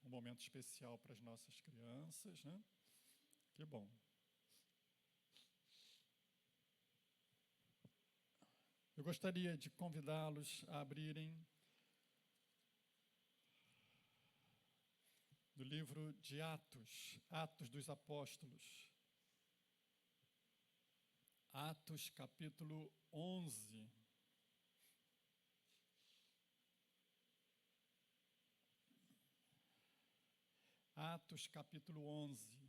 um momento especial para as nossas crianças, né? Que bom. Eu gostaria de convidá-los a abrirem do livro de Atos, Atos dos Apóstolos. Atos, capítulo 11. Atos, capítulo 11.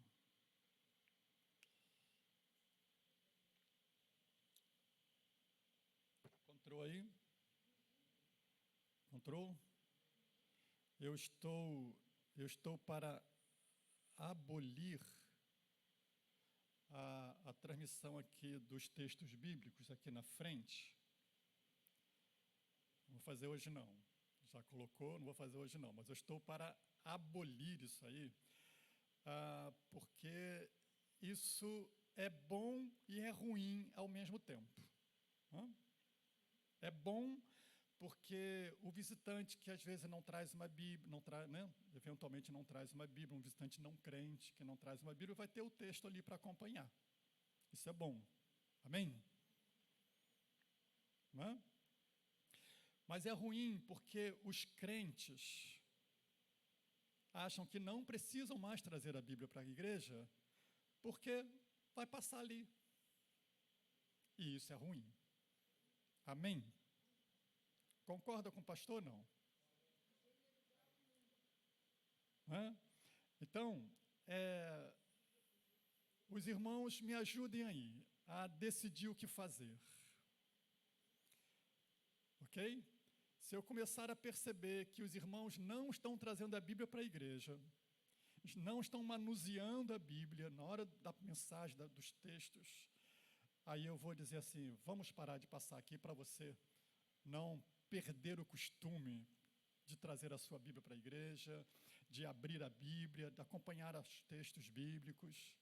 Encontrou aí? Encontrou? Eu estou para abolir a transmissão aqui dos textos bíblicos aqui na frente. Não vou fazer hoje não. Já colocou, não vou fazer hoje não, mas eu estou para abolir isso aí, porque isso é bom e é ruim ao mesmo tempo. É bom porque o visitante que às vezes não traz uma Bíblia, eventualmente não traz uma Bíblia, um visitante não crente que não traz uma Bíblia, vai ter o texto ali para acompanhar. Isso é bom. Amém? Não é? Mas é ruim porque os crentes acham que não precisam mais trazer a Bíblia para a igreja, porque vai passar ali. E isso é ruim. Amém? Concorda com o pastor, não? Então, os irmãos me ajudem aí a decidir o que fazer. Ok? Se eu começar a perceber que os irmãos não estão trazendo a Bíblia para a igreja, não estão manuseando a Bíblia na hora da mensagem, dos textos, aí eu vou dizer assim, vamos parar de passar aqui para você não perder o costume de trazer a sua Bíblia para a igreja, de abrir a Bíblia, de acompanhar os textos bíblicos.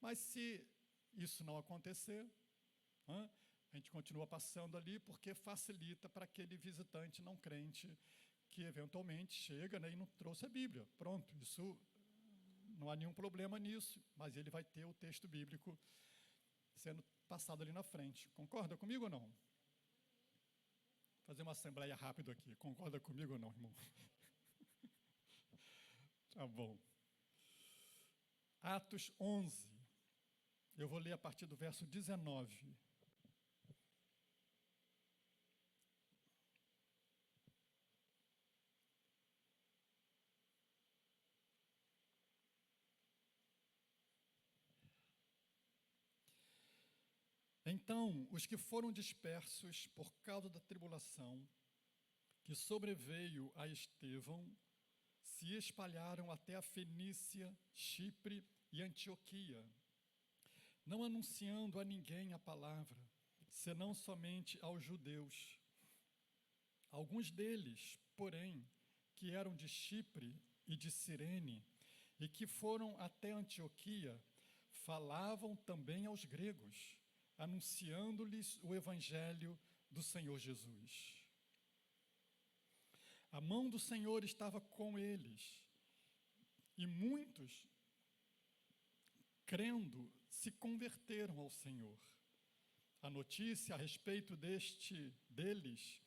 Mas se isso não acontecer, a gente continua passando ali porque facilita para aquele visitante não crente que eventualmente chega, né, e não trouxe a Bíblia. Pronto, isso não há nenhum problema nisso, mas ele vai ter o texto bíblico sendo passado ali na frente. Concorda comigo ou não? Fazer uma assembleia rápido aqui. Concorda comigo ou não, irmão? Tá bom. Atos 11. Eu vou ler a partir do verso 19. Então, os que foram dispersos por causa da tribulação que sobreveio a Estevão, se espalharam até a Fenícia, Chipre e Antioquia, não anunciando a ninguém a palavra, senão somente aos judeus. Alguns deles, porém, que eram de Chipre e de Cirene, e que foram até Antioquia, falavam também aos gregos, anunciando-lhes o evangelho do Senhor Jesus. A mão do Senhor estava com eles, e muitos, crendo, se converteram ao Senhor. A notícia a respeito deles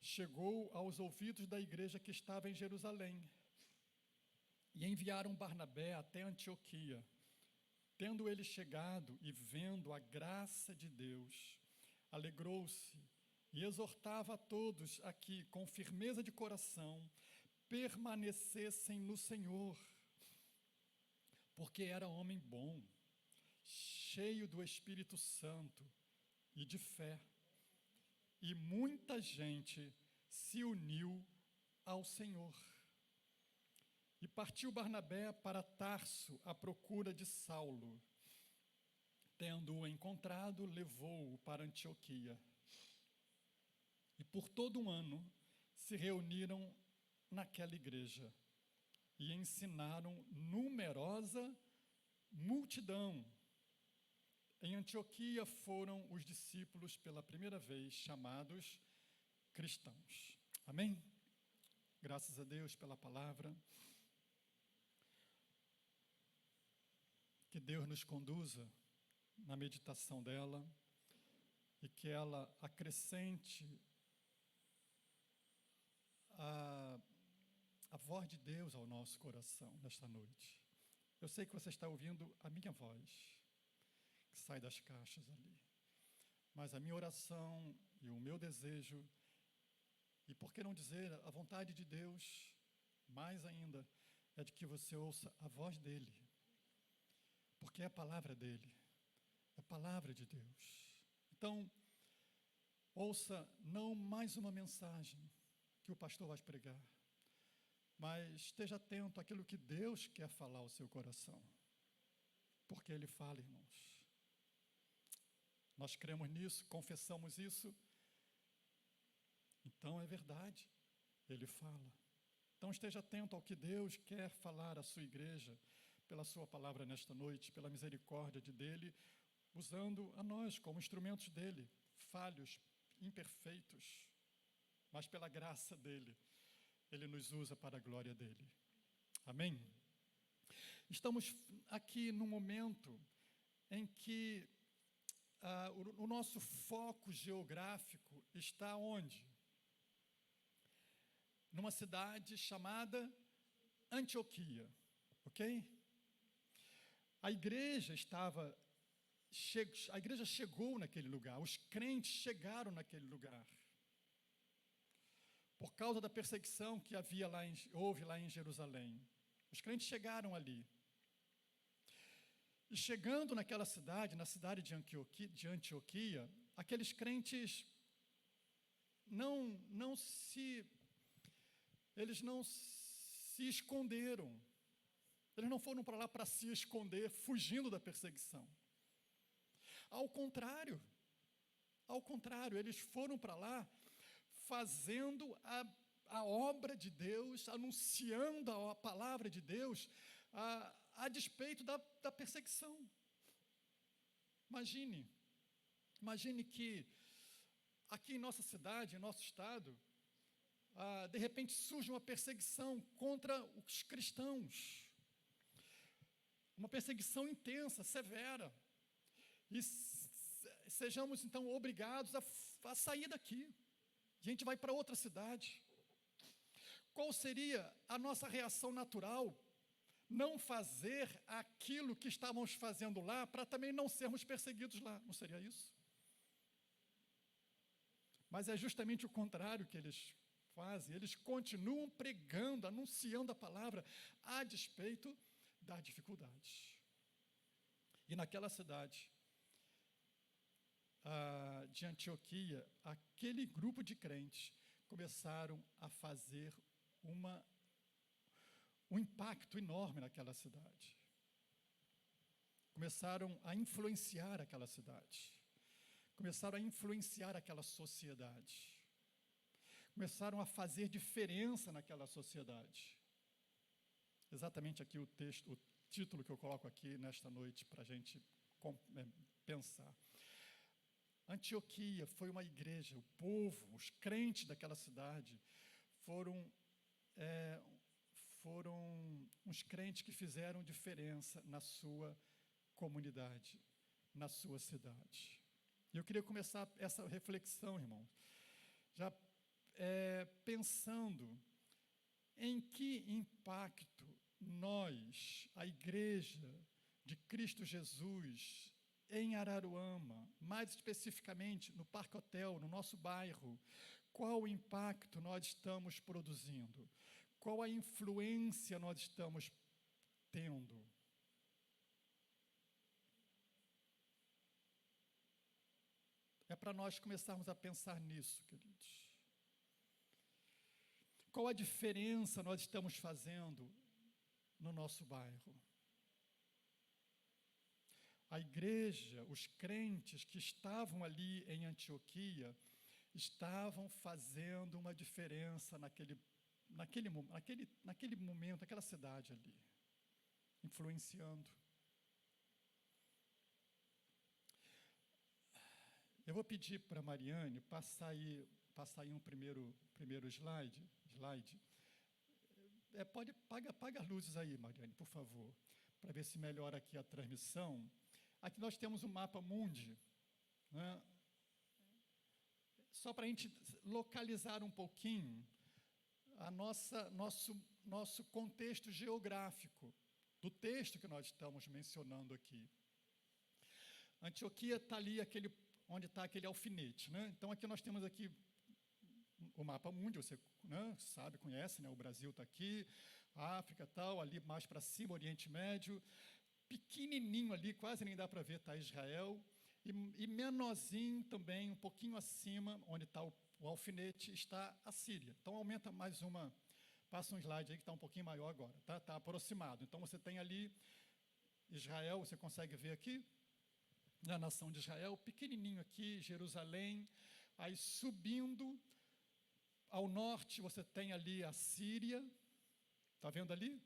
chegou aos ouvidos da igreja que estava em Jerusalém, e enviaram Barnabé até Antioquia. Tendo ele chegado e vendo a graça de Deus, alegrou-se e exortava a todos a que, com firmeza de coração, permanecessem no Senhor, porque era homem bom, cheio do Espírito Santo e de fé, e muita gente se uniu ao Senhor. E partiu Barnabé para Tarso à procura de Saulo. Tendo-o encontrado, levou-o para Antioquia. E por todo um ano se reuniram naquela igreja e ensinaram numerosa multidão. Em Antioquia foram os discípulos pela primeira vez chamados cristãos. Amém? Graças a Deus pela palavra. Que Deus nos conduza na meditação dela e que ela acrescente a voz de Deus ao nosso coração nesta noite. Eu sei que você está ouvindo a minha voz, que sai das caixas ali. Mas a minha oração e o meu desejo, e por que não dizer a vontade de Deus, mais ainda, é de que você ouça a voz dEle. Porque é a palavra dEle, é a palavra de Deus. Então, ouça não mais uma mensagem que o pastor vai pregar, mas esteja atento àquilo que Deus quer falar ao seu coração. Porque Ele fala, irmãos. Nós cremos nisso, confessamos isso. Então é verdade, Ele fala. Então esteja atento ao que Deus quer falar à sua igreja, pela sua palavra nesta noite, pela misericórdia dEle, usando a nós como instrumentos dEle, falhos, imperfeitos, mas pela graça dEle, Ele nos usa para a glória dEle. Amém? Estamos aqui num momento em que o nosso foco geográfico está onde? Numa cidade chamada Antioquia, ok? A igreja chegou naquele lugar, os crentes chegaram naquele lugar. Por causa da perseguição que houve lá em Jerusalém. Os crentes chegaram ali. E chegando naquela cidade, na cidade de Antioquia, aqueles crentes eles não se esconderam. Eles não foram para lá para se esconder, fugindo da perseguição. Ao contrário, eles foram para lá fazendo a obra de Deus, anunciando a palavra de Deus, a despeito da perseguição. Imagine que aqui em nossa cidade, em nosso estado, de repente surge uma perseguição contra os cristãos. Uma perseguição intensa, severa. E sejamos então obrigados a sair daqui. A gente vai para outra cidade. Qual seria a nossa reação natural? Não fazer aquilo que estávamos fazendo lá, para também não sermos perseguidos lá. Não seria isso? Mas é justamente o contrário que eles fazem. Eles continuam pregando, anunciando a palavra, a despeito das dificuldades. E naquela cidade de Antioquia, aquele grupo de crentes começaram a fazer um impacto enorme naquela cidade. Começaram a influenciar aquela cidade. Começaram a influenciar aquela sociedade. Começaram a fazer diferença naquela sociedade. Exatamente aqui o título que eu coloco aqui nesta noite para a gente pensar. Antioquia foi uma igreja, o povo, os crentes daquela cidade foram uns crentes que fizeram diferença na sua comunidade, na sua cidade. E eu queria começar essa reflexão, irmãos, já pensando em que impacto nós, a igreja de Cristo Jesus, em Araruama, mais especificamente no Parque Hotel, no nosso bairro, qual o impacto nós estamos produzindo? Qual a influência nós estamos tendo? É para nós começarmos a pensar nisso, queridos. Qual a diferença nós estamos fazendo no nosso bairro? A igreja, os crentes que estavam ali em Antioquia, estavam fazendo uma diferença naquele momento, naquela cidade ali, influenciando. Eu vou pedir para a Mariane passar aí um primeiro slide, apaga as luzes aí, Mariane, por favor, para ver se melhora aqui a transmissão. Aqui nós temos o mapa mundi, né? Só para a gente localizar um pouquinho nosso contexto geográfico do texto que nós estamos mencionando aqui. Antioquia está ali, onde está aquele alfinete, né? Então, aqui nós temos aqui o mapa mundi, você, né, sabe, conhece, né? O Brasil está aqui, a África tal, ali mais para cima, Oriente Médio, pequenininho ali, quase nem dá para ver, está Israel, e menorzinho também, um pouquinho acima, onde está o alfinete, está a Síria. Então, aumenta mais passa um slide aí que está um pouquinho maior agora, tá? Está aproximado. Então, você tem ali Israel, você consegue ver aqui, a nação de Israel, pequenininho aqui, Jerusalém, aí subindo ao norte, você tem ali a Síria, está vendo ali?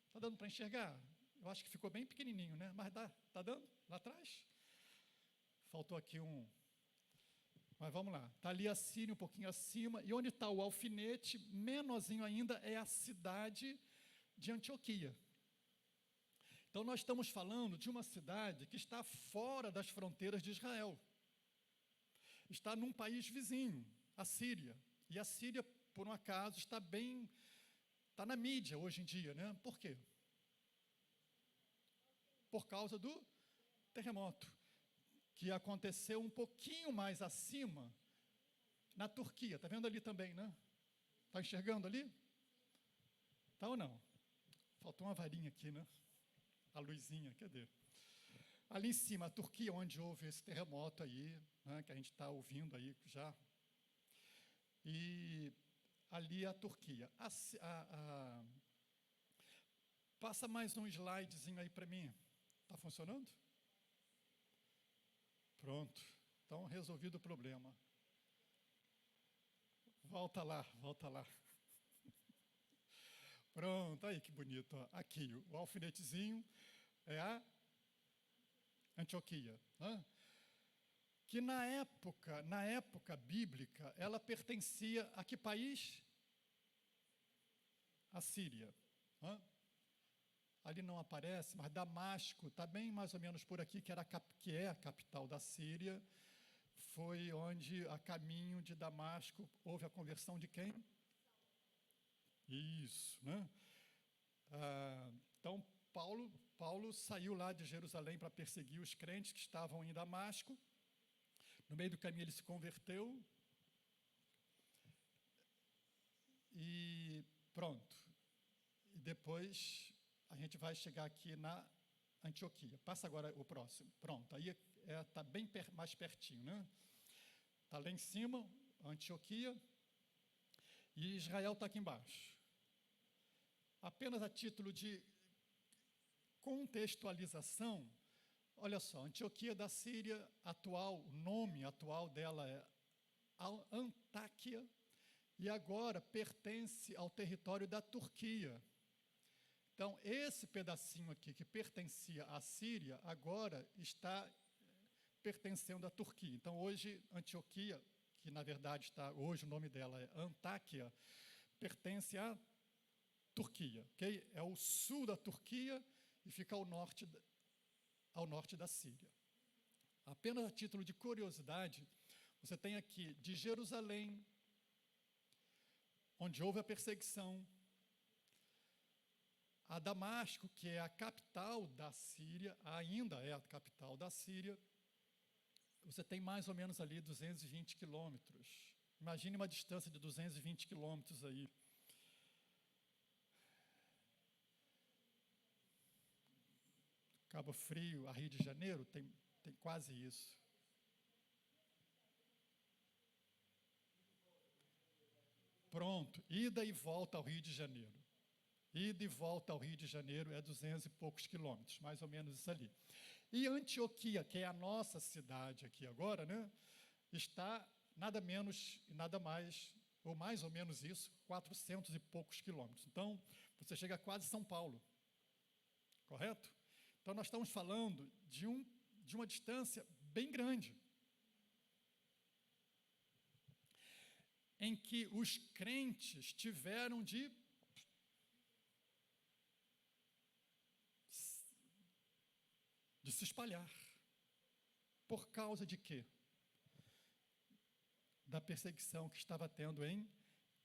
Está dando para enxergar? Eu acho que ficou bem pequenininho, né? Mas está dando? Lá atrás? Faltou aqui Mas vamos lá. Está ali a Síria, um pouquinho acima. E onde está o alfinete, menorzinho ainda, é a cidade de Antioquia. Então, nós estamos falando de uma cidade que está fora das fronteiras de Israel. Está num país vizinho, a Síria. E a Síria, por um acaso, está na mídia hoje em dia, né? Por quê? Por causa do terremoto, que aconteceu um pouquinho mais acima, na Turquia. Está vendo ali também, né? Está enxergando ali? Está ou não? Faltou uma varinha aqui, né? A luzinha, cadê? Ali em cima, a Turquia, onde houve esse terremoto aí, né, que a gente está ouvindo aí já. E ali a Turquia. Passa mais um slidezinho aí para mim. Está funcionando? Pronto. Então, resolvido o problema. Volta lá, volta lá. Pronto, aí que bonito. Ó. Aqui, o alfinetezinho é a Antioquia. Né? Que na época bíblica, ela pertencia a que país? A Síria. Né? Ali não aparece, mas Damasco, está bem mais ou menos por aqui, que é a capital da Síria, foi onde, a caminho de Damasco, houve a conversão de quem? Isso, né? Então, Paulo saiu lá de Jerusalém para perseguir os crentes que estavam em Damasco. No meio do caminho ele se converteu. E pronto. E depois a gente vai chegar aqui na Antioquia. Passa agora o próximo. Pronto, aí está bem mais pertinho, né? Está lá em cima, Antioquia, e Israel está aqui embaixo. Apenas a título de contextualização, olha só, Antioquia da Síria atual, o nome atual dela é Antáquia, e agora pertence ao território da Turquia. Então, esse pedacinho aqui, que pertencia à Síria, agora está pertencendo à Turquia. Então, hoje, Antioquia, que na verdade hoje o nome dela é Antáquia, pertence à Turquia, ok? É o sul da Turquia e fica ao norte da Síria. Apenas a título de curiosidade, você tem aqui de Jerusalém, onde houve a perseguição, a Damasco, que é a capital da Síria, ainda é a capital da Síria, você tem mais ou menos ali 220 quilômetros. Imagine uma distância de 220 quilômetros aí. Cabo Frio a Rio de Janeiro, tem quase isso. Pronto, ida e volta ao Rio de Janeiro. Ida e volta ao Rio de Janeiro é 200 e poucos quilômetros, mais ou menos isso ali. E Antioquia, que é a nossa cidade aqui agora, né, está nada menos e nada mais, ou mais ou menos isso, 400 e poucos quilômetros. Então, você chega a quase São Paulo, correto? Então, nós estamos falando de uma distância bem grande, em que os crentes tiveram de se espalhar. Por causa de quê? Da perseguição que estava tendo em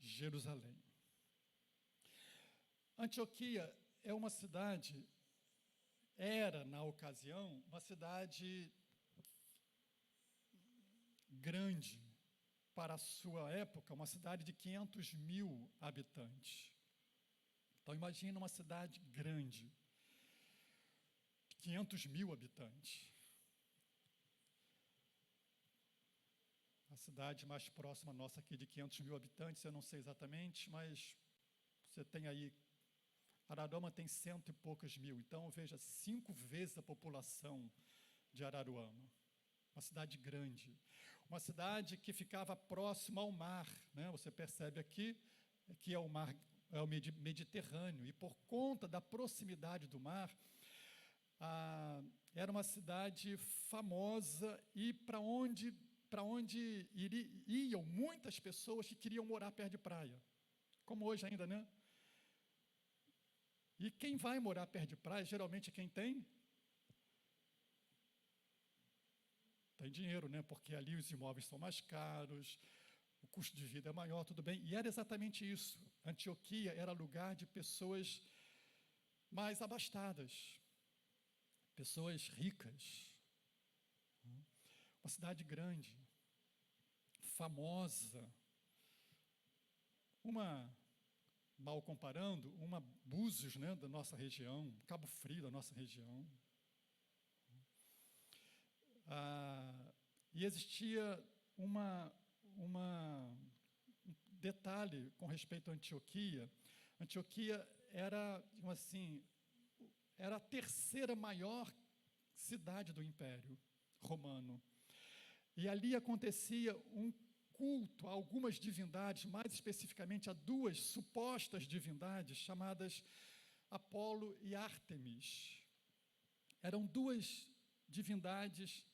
Jerusalém. Antioquia é uma cidade, era na ocasião, uma cidade grande para a sua época, uma cidade de 500 mil habitantes. Então imagina uma cidade grande, 500 mil habitantes. A cidade mais próxima nossa aqui de 500 mil habitantes, eu não sei exatamente, mas você tem aí, Araruama tem 100 e poucos mil, então veja, 5 vezes a população de Araruama. Uma cidade grande, uma cidade que ficava próxima ao mar, né? Você percebe aqui que é o mar, é o Mediterrâneo, e por conta da proximidade do mar, era uma cidade famosa e para onde iam muitas pessoas que queriam morar perto de praia, como hoje ainda, né? E quem vai morar perto de praia, geralmente quem tem dinheiro, né? Porque ali os imóveis são mais caros, o custo de vida é maior, tudo bem. E era exatamente isso. Antioquia era lugar de pessoas mais abastadas, pessoas ricas. Uma cidade grande, famosa. Mal comparando, uma Búzios, né, da nossa região, Cabo Frio da nossa região. E existia um detalhe com respeito à Antioquia. Antioquia era, digamos assim, era a terceira maior cidade do Império Romano. E ali acontecia um culto a algumas divindades, mais especificamente a 2 supostas divindades, chamadas Apolo e Ártemis. Eram 2 divindades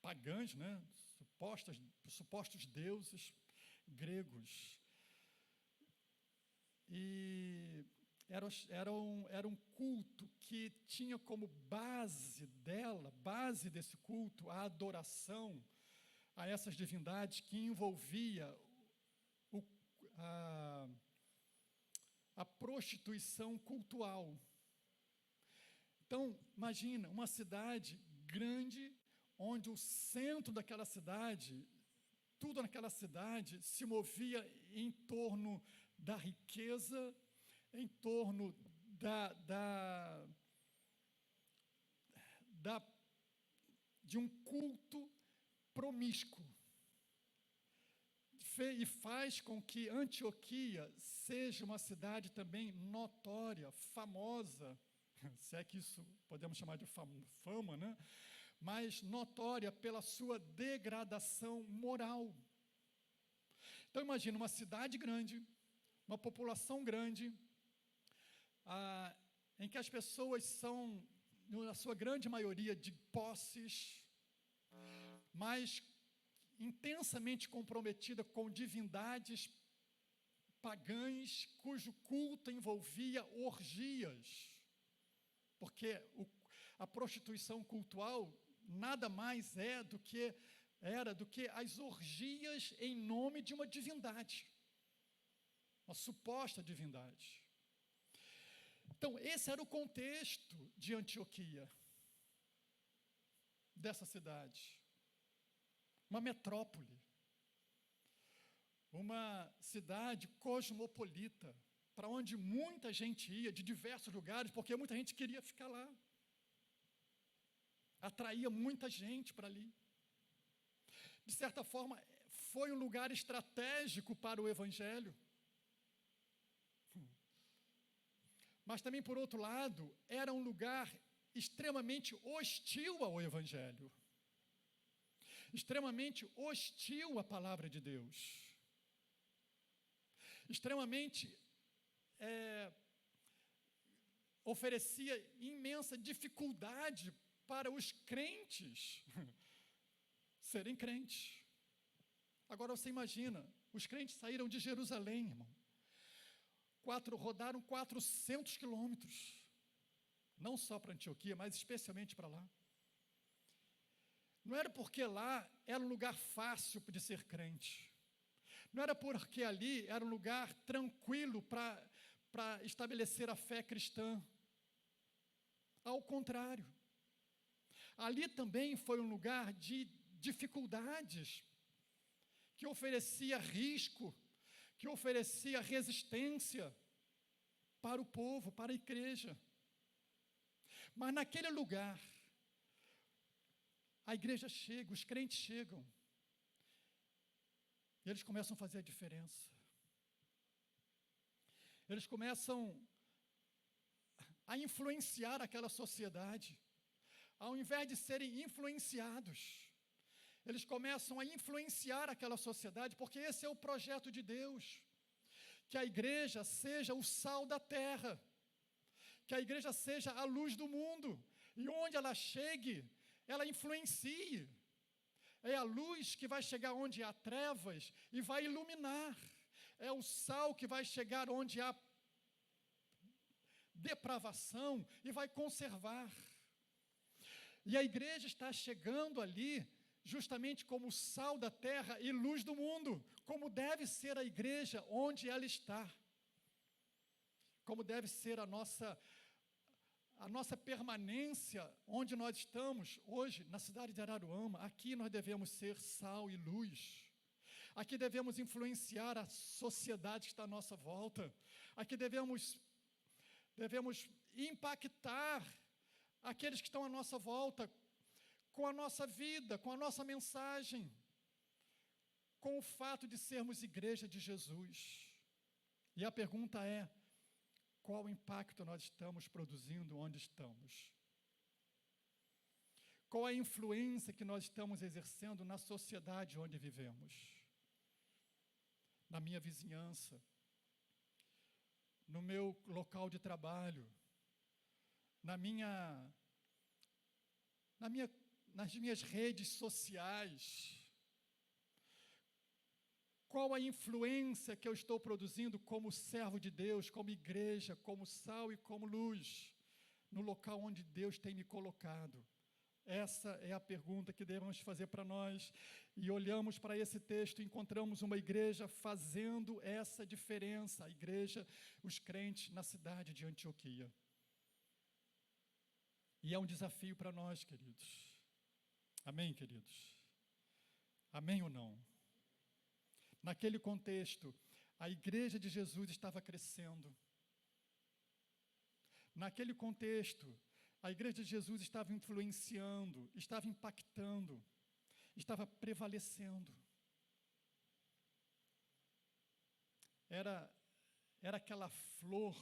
pagãs, né? Supostos deuses gregos. E era um culto que tinha como base desse culto, a adoração a essas divindades, que envolvia a prostituição cultual. Então, imagina, uma cidade grande, onde o centro daquela cidade, tudo naquela cidade se movia em torno da riqueza, em torno de um culto promíscuo. E faz com que Antioquia seja uma cidade também notória, famosa, se é que isso podemos chamar de fama, né? Mas notória pela sua degradação moral. Então imagina uma cidade grande, uma população grande, em que as pessoas são, na sua grande maioria, de posses, mas intensamente comprometida com divindades pagãs, cujo culto envolvia orgias, porque a prostituição cultural nada mais do que as orgias em nome de uma divindade, uma suposta divindade. Então, esse era o contexto de Antioquia, dessa cidade. Uma metrópole, uma cidade cosmopolita, para onde muita gente ia, de diversos lugares, porque muita gente queria ficar lá. Atraía muita gente para ali. De certa forma, foi um lugar estratégico para o Evangelho. Mas também, por outro lado, era um lugar extremamente hostil ao Evangelho. Extremamente hostil à palavra de Deus. Extremamente oferecia imensa dificuldade para os crentes serem crentes. Agora você imagina, os crentes saíram de Jerusalém, irmão. Rodaram 400 quilômetros, não só para Antioquia, mas especialmente para lá. Não era porque lá era um lugar fácil de ser crente. Não era porque ali era um lugar tranquilo para estabelecer a fé cristã. Ao contrário. Ali também foi um lugar de dificuldades, que oferecia risco, que oferecia resistência para o povo, para a igreja. Mas naquele lugar, a igreja chega, os crentes chegam, e eles começam a fazer a diferença. Eles começam a influenciar aquela sociedade. Ao invés de serem influenciados, eles começam a influenciar aquela sociedade, porque esse é o projeto de Deus. Que a igreja seja o sal da terra, que a igreja seja a luz do mundo, e onde ela chegue, ela influencie. É a luz que vai chegar onde há trevas e vai iluminar. É o sal que vai chegar onde há depravação e vai conservar. E a igreja está chegando ali justamente como sal da terra e luz do mundo, como deve ser a igreja onde ela está. Como deve ser a nossa permanência onde nós estamos hoje, na cidade de Araruama. Aqui nós devemos ser sal e luz. Aqui devemos influenciar a sociedade que está à nossa volta. Aqui devemos impactar aqueles que estão à nossa volta com a nossa vida, com a nossa mensagem, com o fato de sermos igreja de Jesus. E a pergunta é: qual impacto nós estamos produzindo onde estamos? Qual a influência que nós estamos exercendo na sociedade onde vivemos? Na minha vizinhança, no meu local de trabalho, nas minhas redes sociais. Qual a influência que eu estou produzindo como servo de Deus, como igreja, como sal e como luz, no local onde Deus tem me colocado? Essa é a pergunta que devemos fazer para nós. E olhamos para esse texto e encontramos uma igreja fazendo essa diferença, a igreja, os crentes na cidade de Antioquia. E é um desafio para nós, queridos. Amém, queridos? Amém ou não? Naquele contexto, a igreja de Jesus estava crescendo. Naquele contexto, a igreja de Jesus estava influenciando, estava impactando, estava prevalecendo. Era aquela flor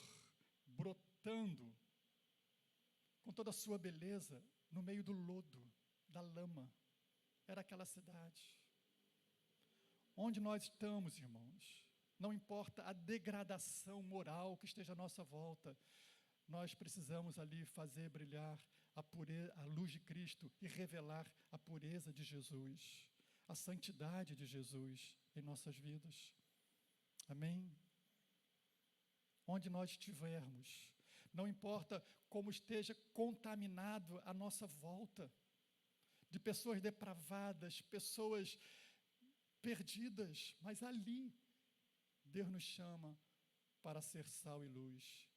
brotando com toda a sua beleza no meio do lodo, da lama. Era aquela cidade. Onde nós estamos, irmãos, não importa a degradação moral que esteja à nossa volta, nós precisamos ali fazer brilhar a luz de Cristo e revelar a pureza de Jesus, a santidade de Jesus em nossas vidas. Amém? Onde nós estivermos, não importa como esteja contaminado à nossa volta, de pessoas depravadas, pessoas perdidas, mas ali Deus nos chama para ser sal e luz,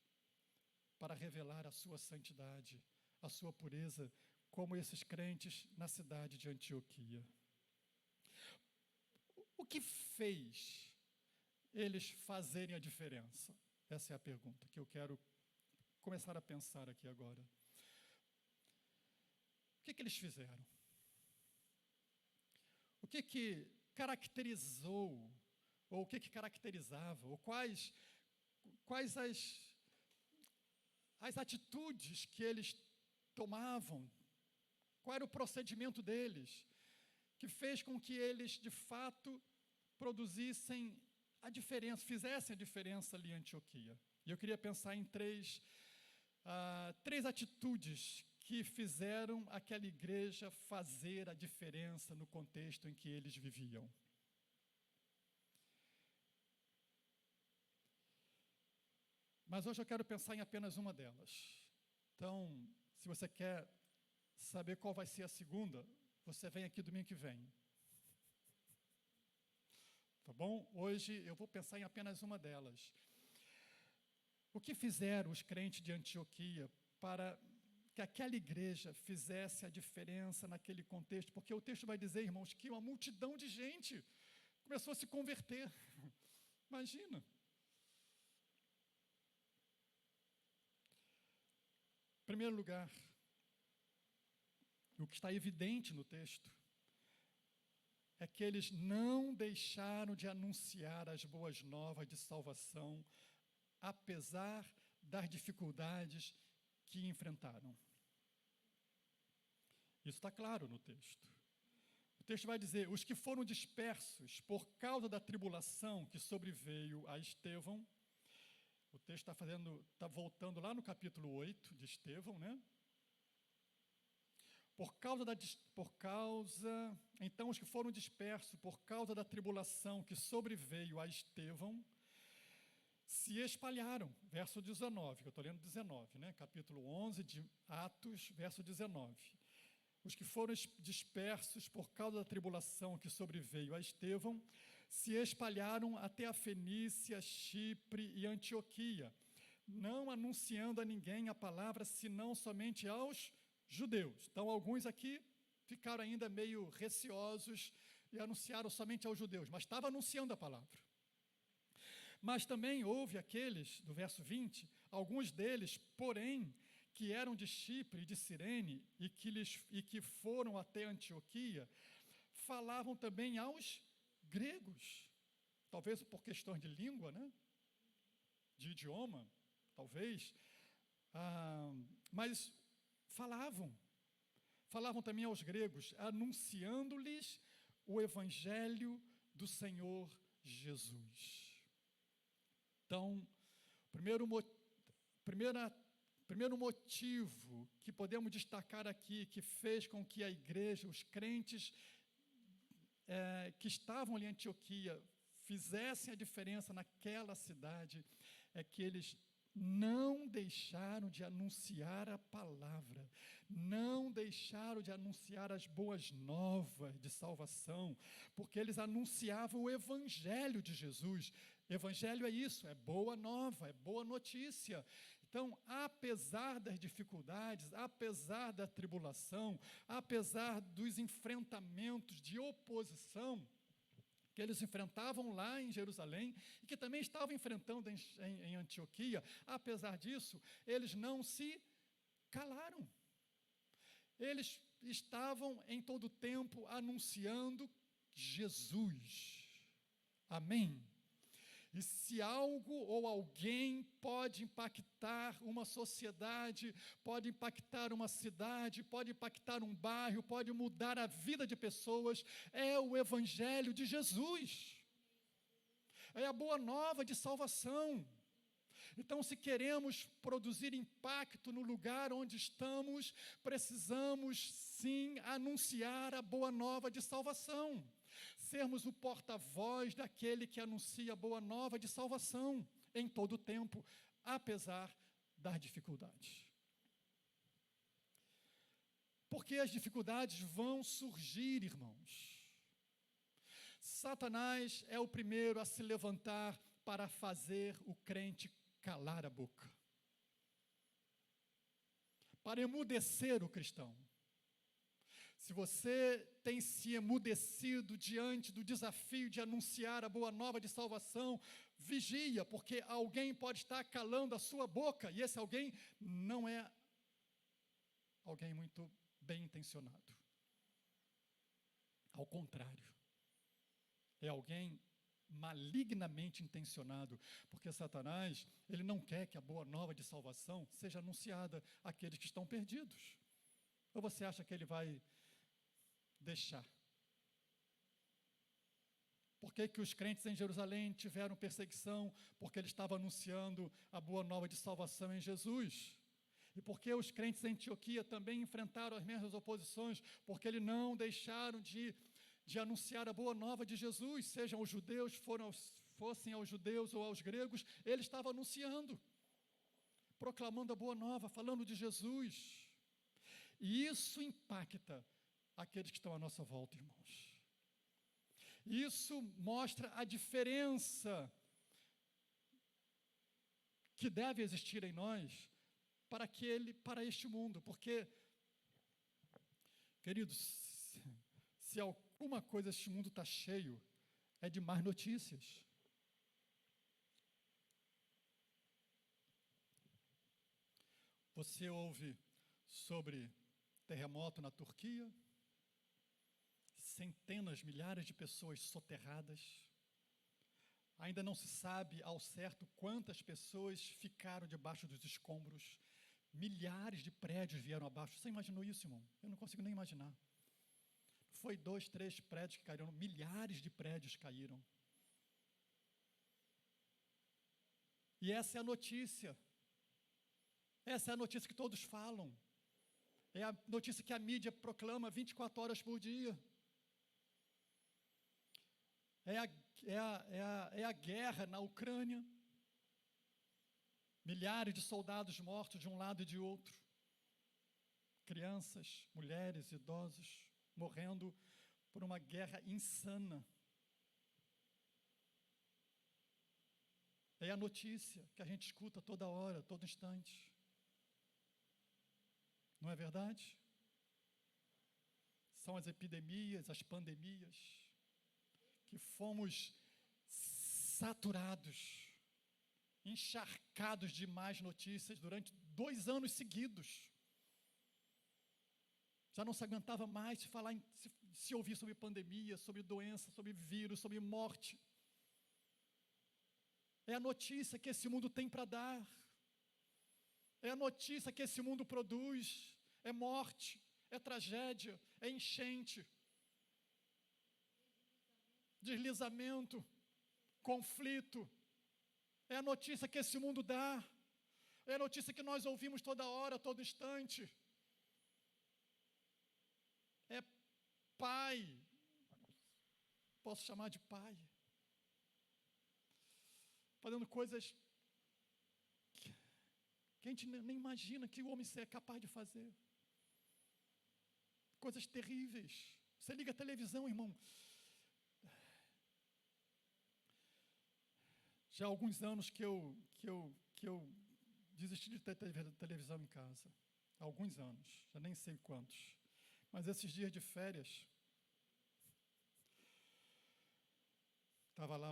para revelar a sua santidade, a sua pureza, como esses crentes na cidade de Antioquia. O que fez eles fazerem a diferença? Essa é a pergunta que eu quero começar a pensar aqui agora. O que eles fizeram? O que caracterizou, ou o que caracterizava, ou quais as atitudes que eles tomavam, qual era o procedimento deles, que fez com que eles, de fato, produzissem a diferença, fizessem a diferença ali em Antioquia. E eu queria pensar em três atitudes que fizeram aquela igreja fazer a diferença no contexto em que eles viviam. Mas hoje eu quero pensar em apenas uma delas. Então, se você quer saber qual vai ser a segunda, você vem aqui domingo que vem. Tá bom? Hoje eu vou pensar em apenas uma delas. O que fizeram os crentes de Antioquia para que aquela igreja fizesse a diferença naquele contexto? Porque o texto vai dizer, irmãos, que uma multidão de gente começou a se converter. Imagina. Em primeiro lugar, o que está evidente no texto é que eles não deixaram de anunciar as boas novas de salvação, apesar das dificuldades que enfrentaram. Isso está claro no texto. O texto vai dizer, os que foram dispersos por causa da tribulação que sobreveio a Estevão. O texto está voltando lá no capítulo 8 de Estevão, né? Então, os que foram dispersos por causa da tribulação que sobreveio a Estevão, se espalharam, verso 19, que eu estou lendo 19, né? Capítulo 11 de Atos, verso 19. Os que foram dispersos por causa da tribulação que sobreveio a Estevão, se espalharam até a Fenícia, Chipre e Antioquia, não anunciando a ninguém a palavra, senão somente aos judeus. Então, alguns aqui ficaram ainda meio receosos e anunciaram somente aos judeus, mas estava anunciando a palavra. Mas também houve aqueles, do verso 20, alguns deles, porém, que eram de Chipre e de Cirene e que foram até Antioquia, falavam também aos gregos, talvez por questões de língua, né? De idioma, talvez, mas falavam também aos gregos, anunciando-lhes o evangelho do Senhor Jesus. Então, primeiro motivo que podemos destacar aqui, que fez com que a igreja, os crentes que estavam ali em Antioquia, fizessem a diferença naquela cidade, é que eles não deixaram de anunciar a palavra, não deixaram de anunciar as boas novas de salvação, porque eles anunciavam o evangelho de Jesus. Evangelho é isso, é boa nova, é boa notícia. Então, apesar das dificuldades, apesar da tribulação, apesar dos enfrentamentos de oposição que eles enfrentavam lá em Jerusalém e que também estavam enfrentando em Antioquia, apesar disso, eles não se calaram. Eles estavam em todo o tempo anunciando Jesus. Amém? E se algo ou alguém pode impactar uma sociedade, pode impactar uma cidade, pode impactar um bairro, pode mudar a vida de pessoas, é o evangelho de Jesus. É a boa nova de salvação. Então, se queremos produzir impacto no lugar onde estamos, precisamos sim anunciar a boa nova de salvação. Sermos o porta-voz daquele que anuncia a boa nova de salvação em todo o tempo, apesar das dificuldades. Porque as dificuldades vão surgir, irmãos. Satanás é o primeiro a se levantar para fazer o crente calar a boca, para emudecer o cristão. Se você tem se emudecido diante do desafio de anunciar a boa nova de salvação, vigia, porque alguém pode estar calando a sua boca, e esse alguém não é alguém muito bem intencionado. Ao contrário, é alguém malignamente intencionado, porque Satanás, ele não quer que a boa nova de salvação seja anunciada àqueles que estão perdidos. Ou você acha que ele vai deixar? Por que os crentes em Jerusalém tiveram perseguição? Porque ele estava anunciando a boa nova de salvação em Jesus. E por que os crentes em Antioquia também enfrentaram as mesmas oposições? Porque eles não deixaram de anunciar a boa nova de Jesus, sejam os judeus, fossem aos judeus ou aos gregos, ele estava anunciando, proclamando a boa nova, falando de Jesus. E isso impacta aqueles que estão à nossa volta, irmãos. Isso mostra a diferença que deve existir em nós para este mundo, porque, queridos, se alguma coisa este mundo está cheio, é de más notícias. Você ouve sobre terremoto na Turquia, centenas, milhares de pessoas soterradas. Ainda não se sabe ao certo quantas pessoas ficaram debaixo dos escombros. Milhares de prédios vieram abaixo. Você imaginou isso, irmão? Eu não consigo nem imaginar. Foi 2, 3 prédios que caíram, milhares de prédios caíram. E essa é a notícia. Essa é a notícia que todos falam. É a notícia que a mídia proclama 24 horas por dia. É a guerra na Ucrânia. Milhares de soldados mortos de um lado e de outro. Crianças, mulheres, idosos, morrendo por uma guerra insana. É a notícia que a gente escuta toda hora, todo instante. Não é verdade? São as epidemias, as pandemias, que fomos saturados, encharcados de más notícias durante 2 anos seguidos. Já não se aguentava mais se ouvir sobre pandemia, sobre doença, sobre vírus, sobre morte. É a notícia que esse mundo tem para dar. É a notícia que esse mundo produz. É morte, é tragédia, é enchente, deslizamento, conflito. É a notícia que esse mundo dá. É a notícia que nós ouvimos toda hora, todo instante. É pai, posso chamar de pai, fazendo coisas que a gente nem imagina que o homem é capaz de fazer. Coisas terríveis. Você liga a televisão, irmão. Já há alguns anos que eu desisti de ter televisão em casa. Há alguns anos, já nem sei quantos. Mas esses dias de férias, estava lá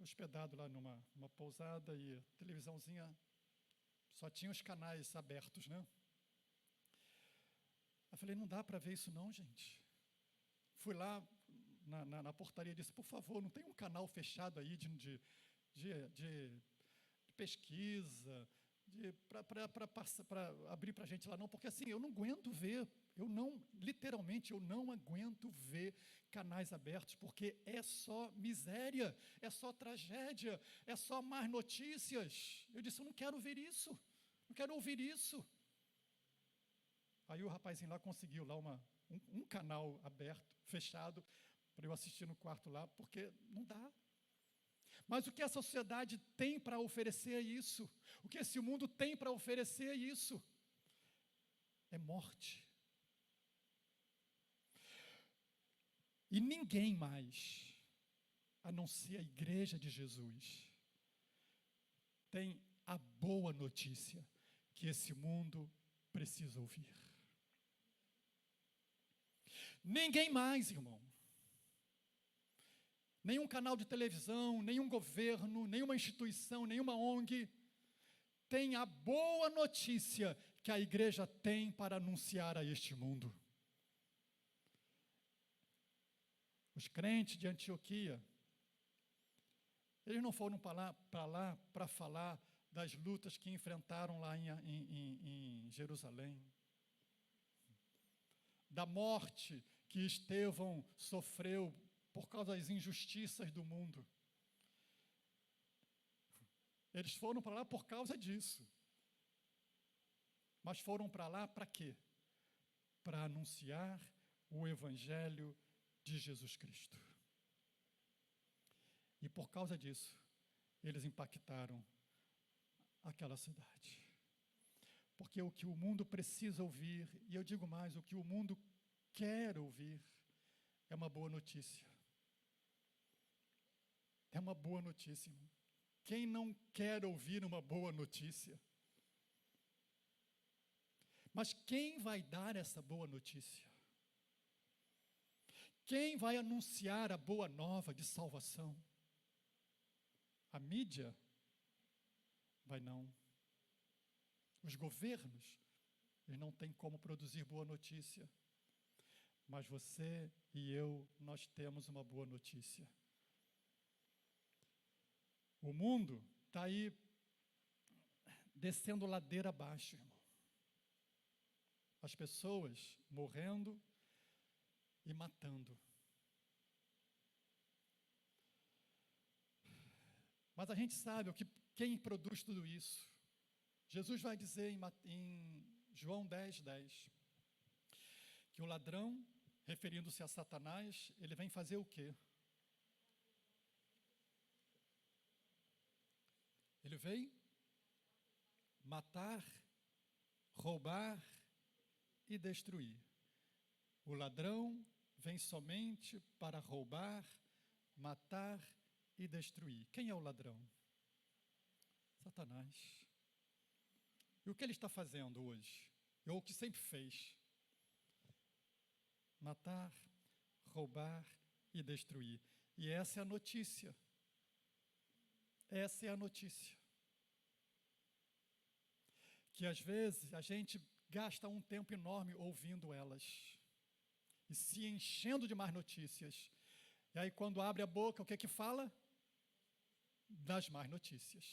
hospedado lá numa pousada e a televisãozinha só tinha os canais abertos, né? Eu falei, não dá para ver isso não, gente. Fui lá na portaria e disse, por favor, não tem um canal fechado aí de pesquisa, para abrir para a gente lá não, porque assim, eu não aguento ver, literalmente, eu não aguento ver canais abertos, porque é só miséria, é só tragédia, é só más notícias. Eu disse, eu não quero ver isso, não quero ouvir isso. Aí o rapazinho lá conseguiu lá um canal aberto, fechado, para eu assistir no quarto lá, porque não dá. Mas o que a sociedade tem para oferecer é isso. O que esse mundo tem para oferecer é isso. É morte. E ninguém mais, a não ser a igreja de Jesus, tem a boa notícia que esse mundo precisa ouvir. Ninguém mais, irmão. Nenhum canal de televisão, nenhum governo, nenhuma instituição, nenhuma ONG tem a boa notícia que a igreja tem para anunciar a este mundo. Os crentes de Antioquia, eles não foram para lá para falar das lutas que enfrentaram lá em Jerusalém, da morte que Estevão sofreu por causa das injustiças do mundo. Eles foram para lá por causa disso. Mas foram para lá para quê? Para anunciar o Evangelho de Jesus Cristo. E por causa disso, eles impactaram aquela cidade. Porque o que o mundo precisa ouvir, e eu digo mais, o que o mundo quer ouvir, é uma boa notícia. É uma boa notícia, irmão. Quem não quer ouvir uma boa notícia? Mas quem vai dar essa boa notícia? Quem vai anunciar a boa nova de salvação? A mídia? Vai não. Os governos, eles não têm como produzir boa notícia. Mas você e eu, nós temos uma boa notícia. O mundo está aí descendo ladeira abaixo, irmão. As pessoas morrendo e matando. Mas a gente sabe quem produz tudo isso. Jesus vai dizer em João 10:10, que o ladrão, referindo-se a Satanás, ele vem fazer o quê? Ele veio matar, roubar e destruir. O ladrão vem somente para roubar, matar e destruir. Quem é o ladrão? Satanás. E o que ele está fazendo hoje? Ou o que sempre fez? Matar, roubar e destruir. E essa é a notícia. Essa é a notícia. Que às vezes a gente gasta um tempo enorme ouvindo elas e se enchendo de más notícias. E aí quando abre a boca, o que é que fala? Das más notícias.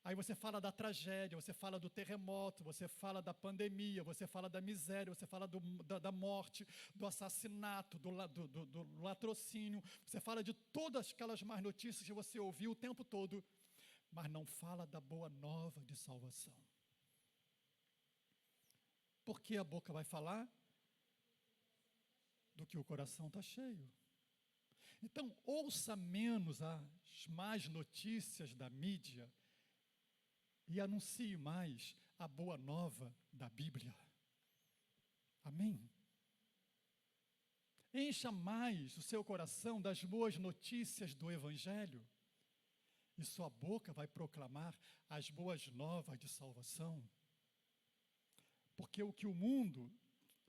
Aí você fala da tragédia, você fala do terremoto, você fala da pandemia, você fala da miséria, você fala da morte, do assassinato, do latrocínio, você fala de todas aquelas más notícias que você ouviu o tempo todo, mas não fala da boa nova de salvação. Porque a boca vai falar do que o coração está cheio. Então, ouça menos as más notícias da mídia e anuncie mais a boa nova da Bíblia. Amém? Encha mais o seu coração das boas notícias do Evangelho e sua boca vai proclamar as boas novas de salvação. Porque o que o mundo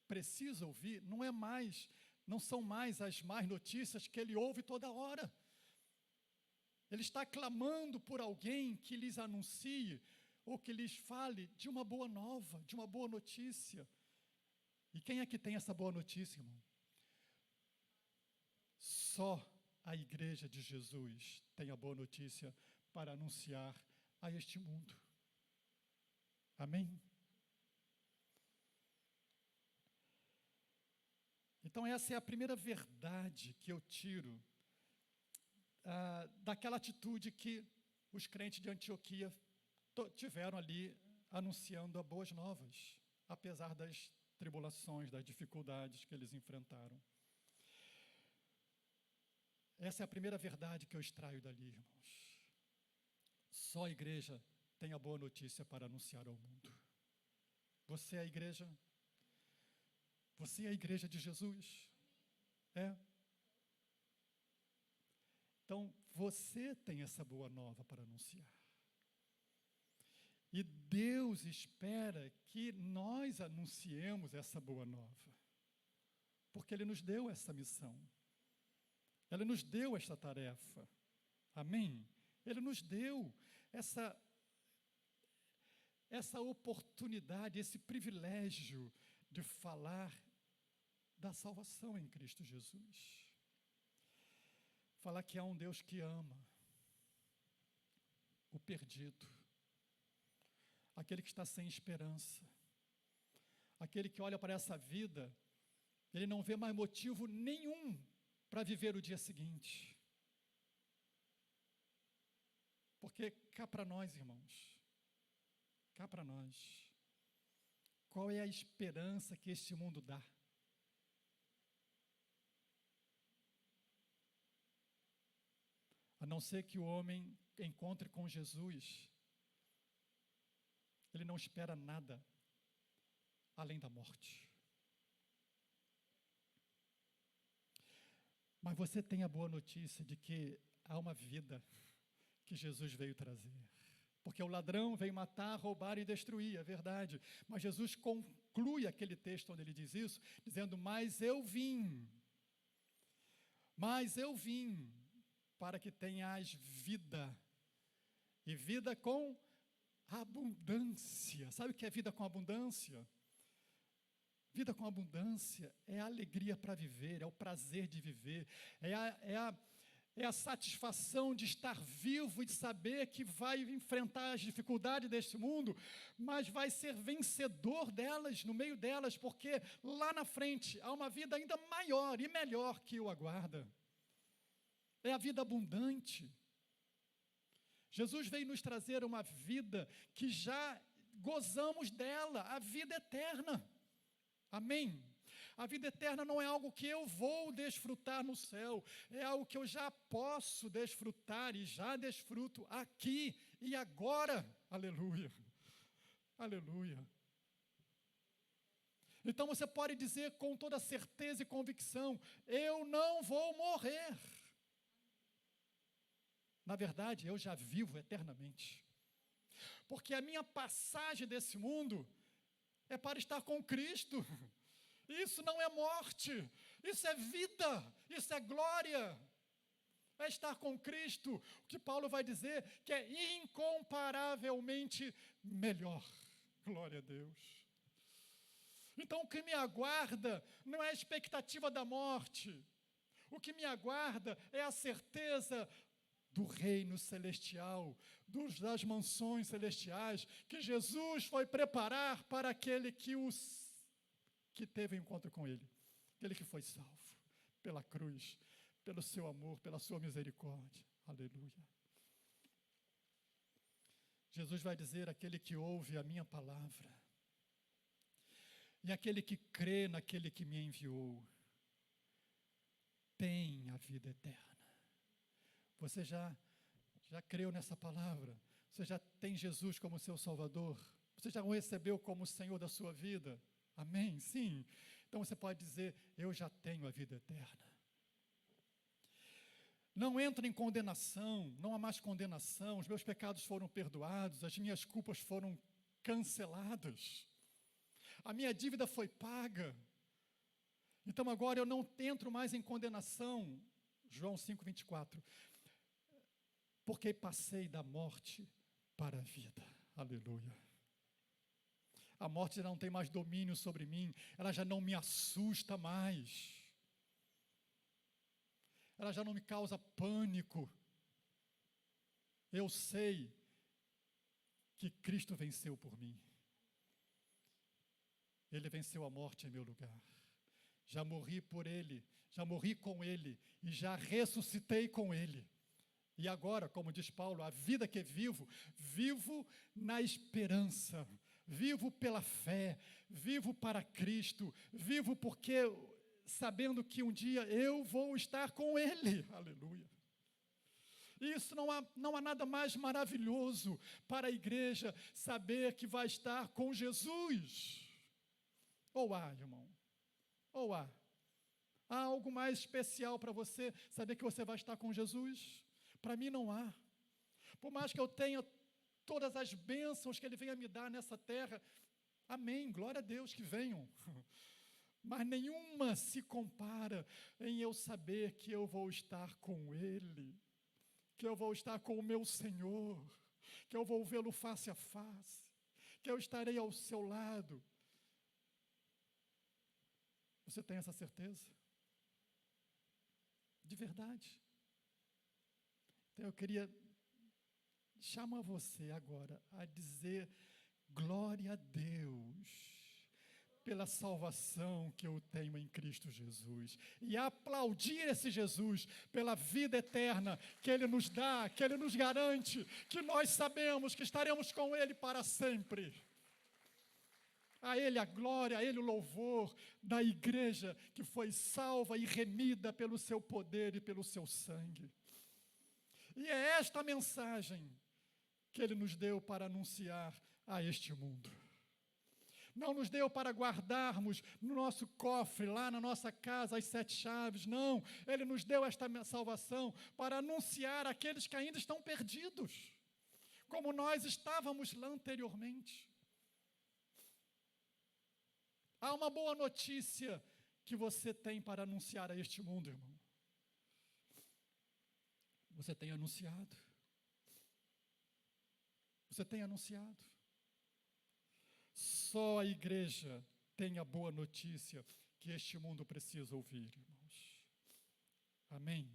precisa ouvir não são mais as más notícias que ele ouve toda hora. Ele está clamando por alguém que lhes anuncie ou que lhes fale de uma boa nova, de uma boa notícia. E quem é que tem essa boa notícia, irmão? Só a igreja de Jesus tem a boa notícia para anunciar a este mundo. Amém? Então essa é a primeira verdade que eu tiro daquela atitude que os crentes de Antioquia tiveram ali anunciando as boas novas, apesar das tribulações, das dificuldades que eles enfrentaram. Essa é a primeira verdade que eu extraio dali, irmãos. Só a igreja tem a boa notícia para anunciar ao mundo. Você é a igreja? Você é a igreja de Jesus? É? Então, você tem essa boa nova para anunciar. E Deus espera que nós anunciemos essa boa nova. Porque Ele nos deu essa missão. Ele nos deu esta tarefa. Amém? Ele nos deu essa oportunidade, esse privilégio de falar da salvação em Cristo Jesus. Falar que há um Deus que ama o perdido, aquele que está sem esperança, aquele que olha para essa vida, ele não vê mais motivo nenhum para viver o dia seguinte. Porque cá para nós, irmãos, cá para nós, qual é a esperança que este mundo dá? A não ser que o homem encontre com Jesus, ele não espera nada além da morte. Mas você tem a boa notícia de que há uma vida que Jesus veio trazer. Porque o ladrão veio matar, roubar e destruir, é verdade. Mas Jesus conclui aquele texto onde ele diz isso, dizendo: mas eu vim para que tenhas vida, e vida com abundância. Sabe o que é vida com abundância? Vida com abundância é a alegria para viver, é o prazer de viver, é a satisfação de estar vivo e de saber que vai enfrentar as dificuldades deste mundo, mas vai ser vencedor delas, no meio delas, porque lá na frente há uma vida ainda maior e melhor que o aguarda. É a vida abundante. Jesus veio nos trazer uma vida que já gozamos dela, a vida eterna. Amém? A vida eterna não é algo que eu vou desfrutar no céu, é algo que eu já posso desfrutar e já desfruto aqui e agora. Aleluia, aleluia. Então você pode dizer com toda certeza e convicção: eu não vou morrer. Na verdade, eu já vivo eternamente, porque a minha passagem desse mundo é para estar com Cristo. Isso não é morte, isso é vida, isso é glória, é estar com Cristo, o que Paulo vai dizer que é incomparavelmente melhor. Glória a Deus. Então o que me aguarda não é a expectativa da morte, o que me aguarda é a certeza do reino celestial, das mansões celestiais, que Jesus foi preparar para aquele que teve encontro com Ele, aquele que foi salvo pela cruz, pelo seu amor, pela sua misericórdia. Aleluia. Jesus vai dizer: aquele que ouve a minha palavra, e aquele que crê naquele que me enviou, tem a vida eterna. Você já creu nessa palavra? Você já tem Jesus como seu Salvador? Você já o recebeu como Senhor da sua vida? Amém? Sim. Então você pode dizer: eu já tenho a vida eterna. Não entro em condenação, não há mais condenação, os meus pecados foram perdoados, as minhas culpas foram canceladas, a minha dívida foi paga. Então agora eu não entro mais em condenação. João 5:24. Porque passei da morte para a vida. Aleluia. A morte já não tem mais domínio sobre mim, ela já não me assusta mais, ela já não me causa pânico. Eu sei que Cristo venceu por mim, Ele venceu a morte em meu lugar, já morri por Ele, já morri com Ele e já ressuscitei com Ele. E agora, como diz Paulo, a vida que vivo, vivo na esperança, vivo pela fé, vivo para Cristo, vivo porque sabendo que um dia eu vou estar com Ele. Aleluia. Isso não há nada mais maravilhoso para a igreja, saber que vai estar com Jesus. Ou há, irmão? Ou há? Há algo mais especial para você, saber que você vai estar com Jesus? Para mim não há. Por mais que eu tenha todas as bênçãos que Ele venha me dar nessa terra, amém, glória a Deus que venham, mas nenhuma se compara em eu saber que eu vou estar com Ele, que eu vou estar com o meu Senhor, que eu vou vê-lo face a face, que eu estarei ao seu lado. Você tem essa certeza? De verdade? Então eu queria chamar você agora a dizer: glória a Deus pela salvação que eu tenho em Cristo Jesus, e aplaudir esse Jesus pela vida eterna que Ele nos dá, que Ele nos garante, que nós sabemos que estaremos com Ele para sempre. A Ele a glória, a Ele o louvor da igreja que foi salva e remida pelo seu poder e pelo seu sangue. E é esta mensagem que Ele nos deu para anunciar a este mundo. Não nos deu para guardarmos no nosso cofre, lá na nossa casa, as 7 chaves. Não, Ele nos deu esta salvação para anunciar àqueles que ainda estão perdidos, como nós estávamos lá anteriormente. Há uma boa notícia que você tem para anunciar a este mundo, irmão. Você tem anunciado. Você tem anunciado. Só a igreja tem a boa notícia que este mundo precisa ouvir, irmãos. Amém?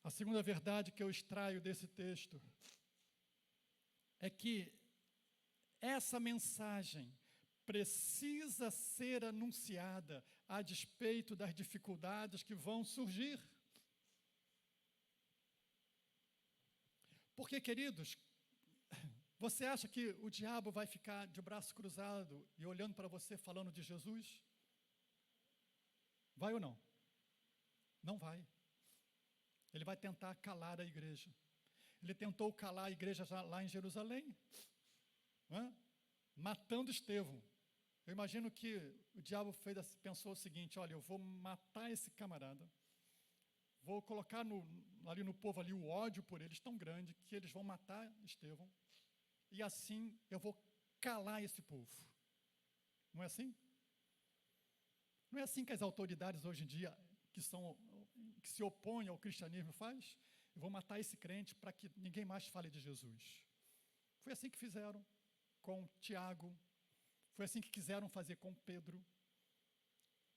A segunda verdade que eu extraio desse texto é que essa mensagem precisa ser anunciada a despeito das dificuldades que vão surgir. Porque, queridos, você acha que o diabo vai ficar de braço cruzado e olhando para você falando de Jesus? Vai ou não? Não vai. Ele vai tentar calar a igreja. Ele tentou calar a igreja lá em Jerusalém, matando Estevão. Eu imagino que o diabo pensou o seguinte: olha, eu vou matar esse camarada, vou colocar ali no povo ali o ódio por eles tão grande que eles vão matar Estevão, e assim eu vou calar esse povo. Não é assim? Não é assim que as autoridades hoje em dia, que se opõem ao cristianismo, faz? Eu vou matar esse crente para que ninguém mais fale de Jesus. Foi assim que fizeram com Tiago, foi assim que quiseram fazer com Pedro.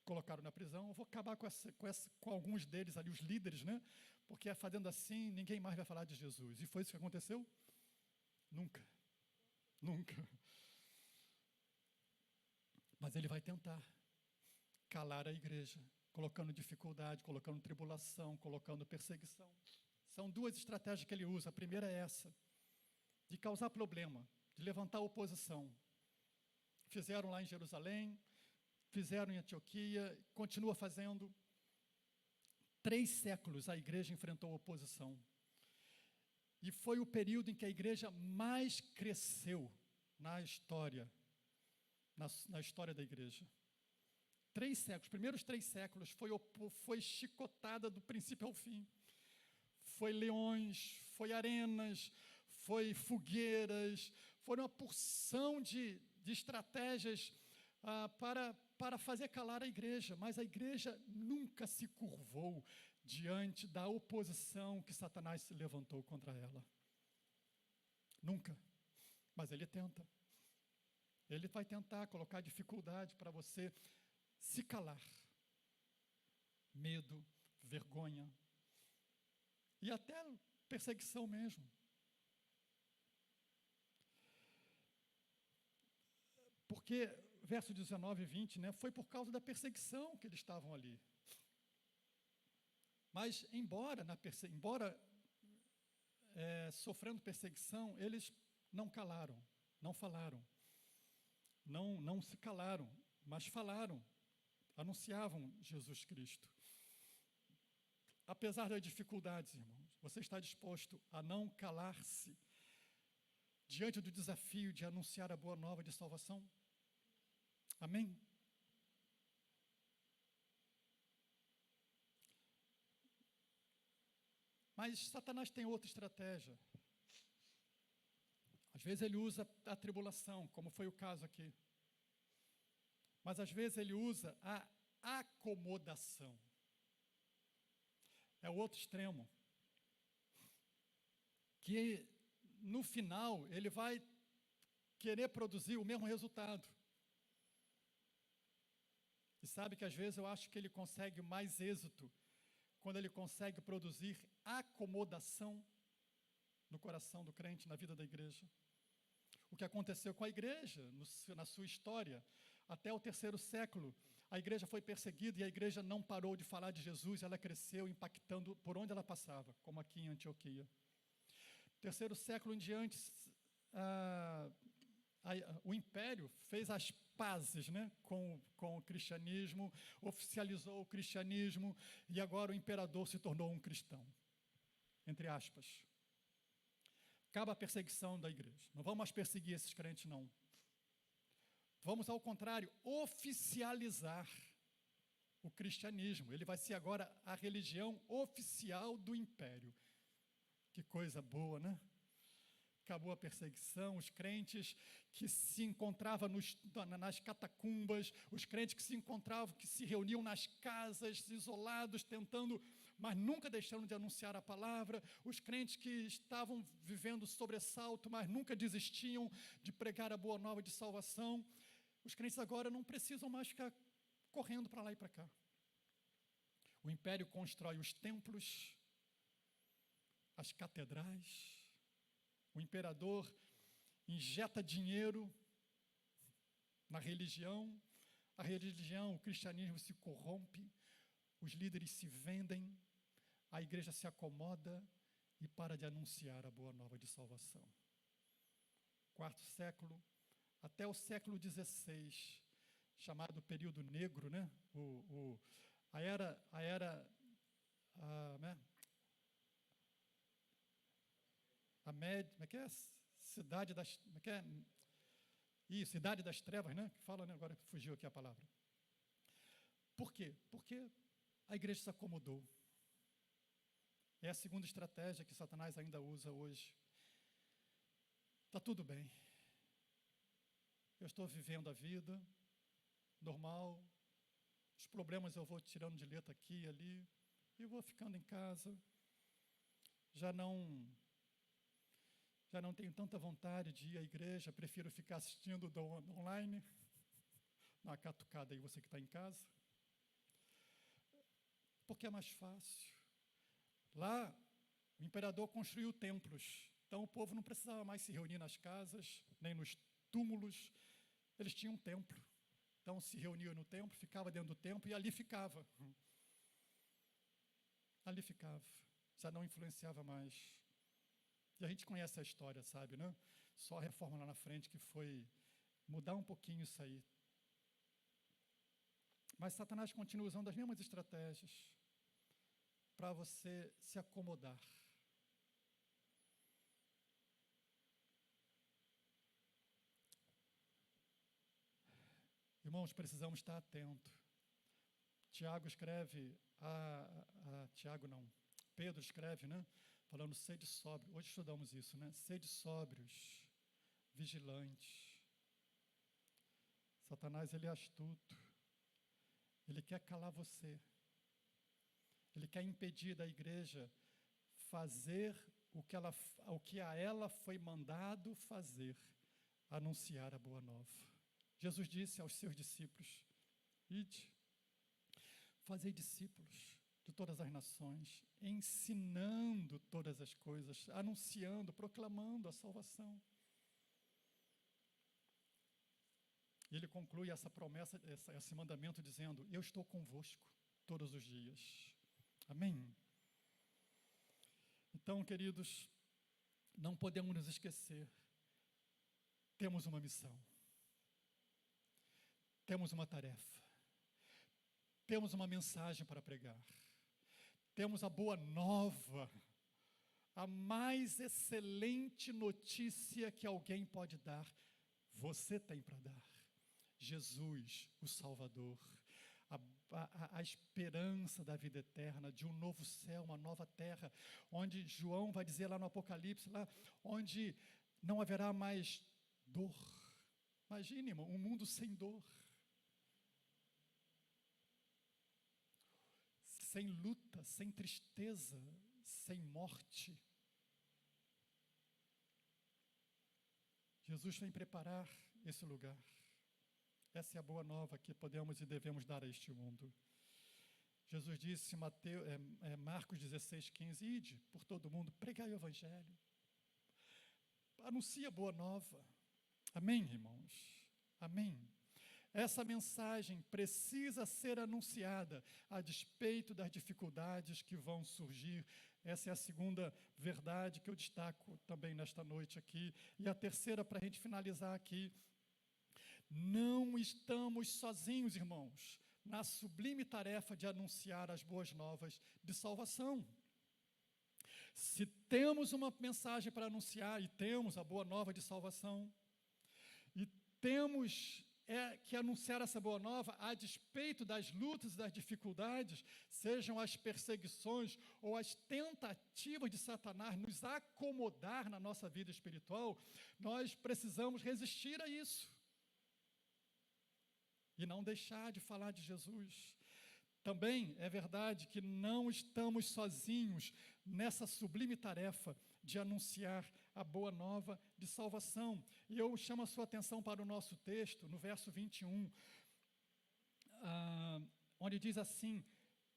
Colocaram na prisão. Eu vou acabar com alguns deles ali, os líderes, né? Porque fazendo assim, ninguém mais vai falar de Jesus. E foi isso que aconteceu? Nunca. Nunca. Mas ele vai tentar calar a igreja, colocando dificuldade, colocando tribulação, colocando perseguição. São 2 estratégias que ele usa. A primeira é essa, de causar problema, de levantar oposição. Fizeram lá em Jerusalém, fizeram em Antioquia, continua fazendo. 3 séculos a igreja enfrentou oposição. E foi o período em que a igreja mais cresceu na história, na história da igreja. 3 séculos, os primeiros 3 séculos foi chicotada do princípio ao fim. Foi leões, foi arenas, foi fogueiras, foi uma porção de estratégias para fazer calar a igreja, mas a igreja nunca se curvou diante da oposição que Satanás se levantou contra ela. Nunca. Mas ele tenta. Ele vai tentar colocar dificuldade para você se calar. Medo, vergonha e até perseguição mesmo. Porque, verso 19 e 20, né, foi por causa da perseguição que eles estavam ali. Mas, embora sofrendo perseguição, eles não calaram, não falaram, não se calaram, mas falaram, anunciavam Jesus Cristo. Apesar das dificuldades, irmãos, você está disposto a não calar-se diante do desafio de anunciar a boa nova de salvação? Amém? Mas Satanás tem outra estratégia. Às vezes ele usa a tribulação, como foi o caso aqui. Mas às vezes ele usa a acomodação. É o outro extremo. Que no final ele vai querer produzir o mesmo resultado. E sabe que às vezes eu acho que ele consegue mais êxito quando ele consegue produzir acomodação no coração do crente, na vida da igreja. O que aconteceu com a igreja, na sua história, até o 3º século, a igreja foi perseguida e a igreja não parou de falar de Jesus, ela cresceu impactando por onde ela passava, como aqui em Antioquia. 3º século em diante, o império fez as pazes, né, com o cristianismo, oficializou o cristianismo, e agora o imperador se tornou um cristão, entre aspas. Acaba a perseguição da igreja. Não vamos mais perseguir esses crentes, não. Vamos, ao contrário, oficializar o cristianismo. Ele vai ser agora a religião oficial do império. Que coisa boa, né? Acabou a perseguição, os crentes que se encontravam nas catacumbas, os crentes que se encontravam, que se reuniam nas casas, isolados, tentando, mas nunca deixando de anunciar a palavra, os crentes que estavam vivendo sobressalto, mas nunca desistiam de pregar a boa nova de salvação. Os crentes agora não precisam mais ficar correndo para lá e para cá. O império constrói os templos, as catedrais. O imperador injeta dinheiro na religião, a religião, o cristianismo se corrompe, os líderes se vendem, a igreja se acomoda e para de anunciar a boa nova de salvação. Quarto século, até o século XVI, chamado período negro, né? Cidade das, Cidade das Trevas, né? Que fala, né? Agora fugiu aqui a palavra. Por quê? Porque a igreja se acomodou. É a segunda estratégia que Satanás ainda usa hoje. Está tudo bem. Eu estou vivendo a vida normal. Os problemas eu vou tirando de letra aqui e ali. E vou ficando em casa. Já não tenho tanta vontade de ir à igreja, prefiro ficar assistindo online. Uma catucada aí, você que está em casa. Porque é mais fácil. Lá, o imperador construiu templos. Então, o povo não precisava mais se reunir nas casas, nem nos túmulos. Eles tinham um templo. Então, se reuniam no templo, ficava dentro do templo e ali ficava. Ali ficava. Já não influenciava mais. E a gente conhece a história, sabe, né? Só a reforma lá na frente que foi mudar um pouquinho isso aí. Mas Satanás continua usando as mesmas estratégias para você se acomodar. Irmãos, precisamos estar atentos. Tiago escreve, Pedro escreve, né? Falando, sede sóbrio. Hoje estudamos isso, né? Sede sóbrios, vigilantes. Satanás, ele é astuto. Ele quer calar você. Ele quer impedir da igreja fazer o que a ela foi mandado fazer, anunciar a boa nova. Jesus disse aos seus discípulos, ide, fazei discípulos de todas as nações, ensinando todas as coisas, anunciando, proclamando a salvação. E ele conclui essa promessa, esse mandamento dizendo, eu estou convosco todos os dias. Amém? Então, queridos, não podemos nos esquecer, temos uma missão, temos uma tarefa, temos uma mensagem para pregar, temos a boa nova, a mais excelente notícia que alguém pode dar, você tem para dar. Jesus, o Salvador, a esperança da vida eterna, de um novo céu, uma nova terra, onde João vai dizer lá no Apocalipse, lá onde não haverá mais dor. Imagine, irmão, um mundo sem dor. Sem luta, sem tristeza, sem morte. Jesus vem preparar esse lugar. Essa é a boa nova que podemos e devemos dar a este mundo. Jesus disse em Marcos 16:15, ide por todo mundo, pregai o evangelho. Anuncia a boa nova. Amém, irmãos? Amém. Essa mensagem precisa ser anunciada a despeito das dificuldades que vão surgir. Essa é a segunda verdade que eu destaco também nesta noite aqui. E a terceira, para a gente finalizar aqui, não estamos sozinhos, irmãos, na sublime tarefa de anunciar as boas novas de salvação. Se temos uma mensagem para anunciar, e temos a boa nova de salvação, e temos que anunciar essa boa nova a despeito das lutas e das dificuldades, sejam as perseguições ou as tentativas de Satanás nos acomodar na nossa vida espiritual, nós precisamos resistir a isso e não deixar de falar de Jesus. Também é verdade que não estamos sozinhos nessa sublime tarefa de anunciar a boa nova de salvação. E eu chamo a sua atenção para o nosso texto, no verso 21, onde diz assim: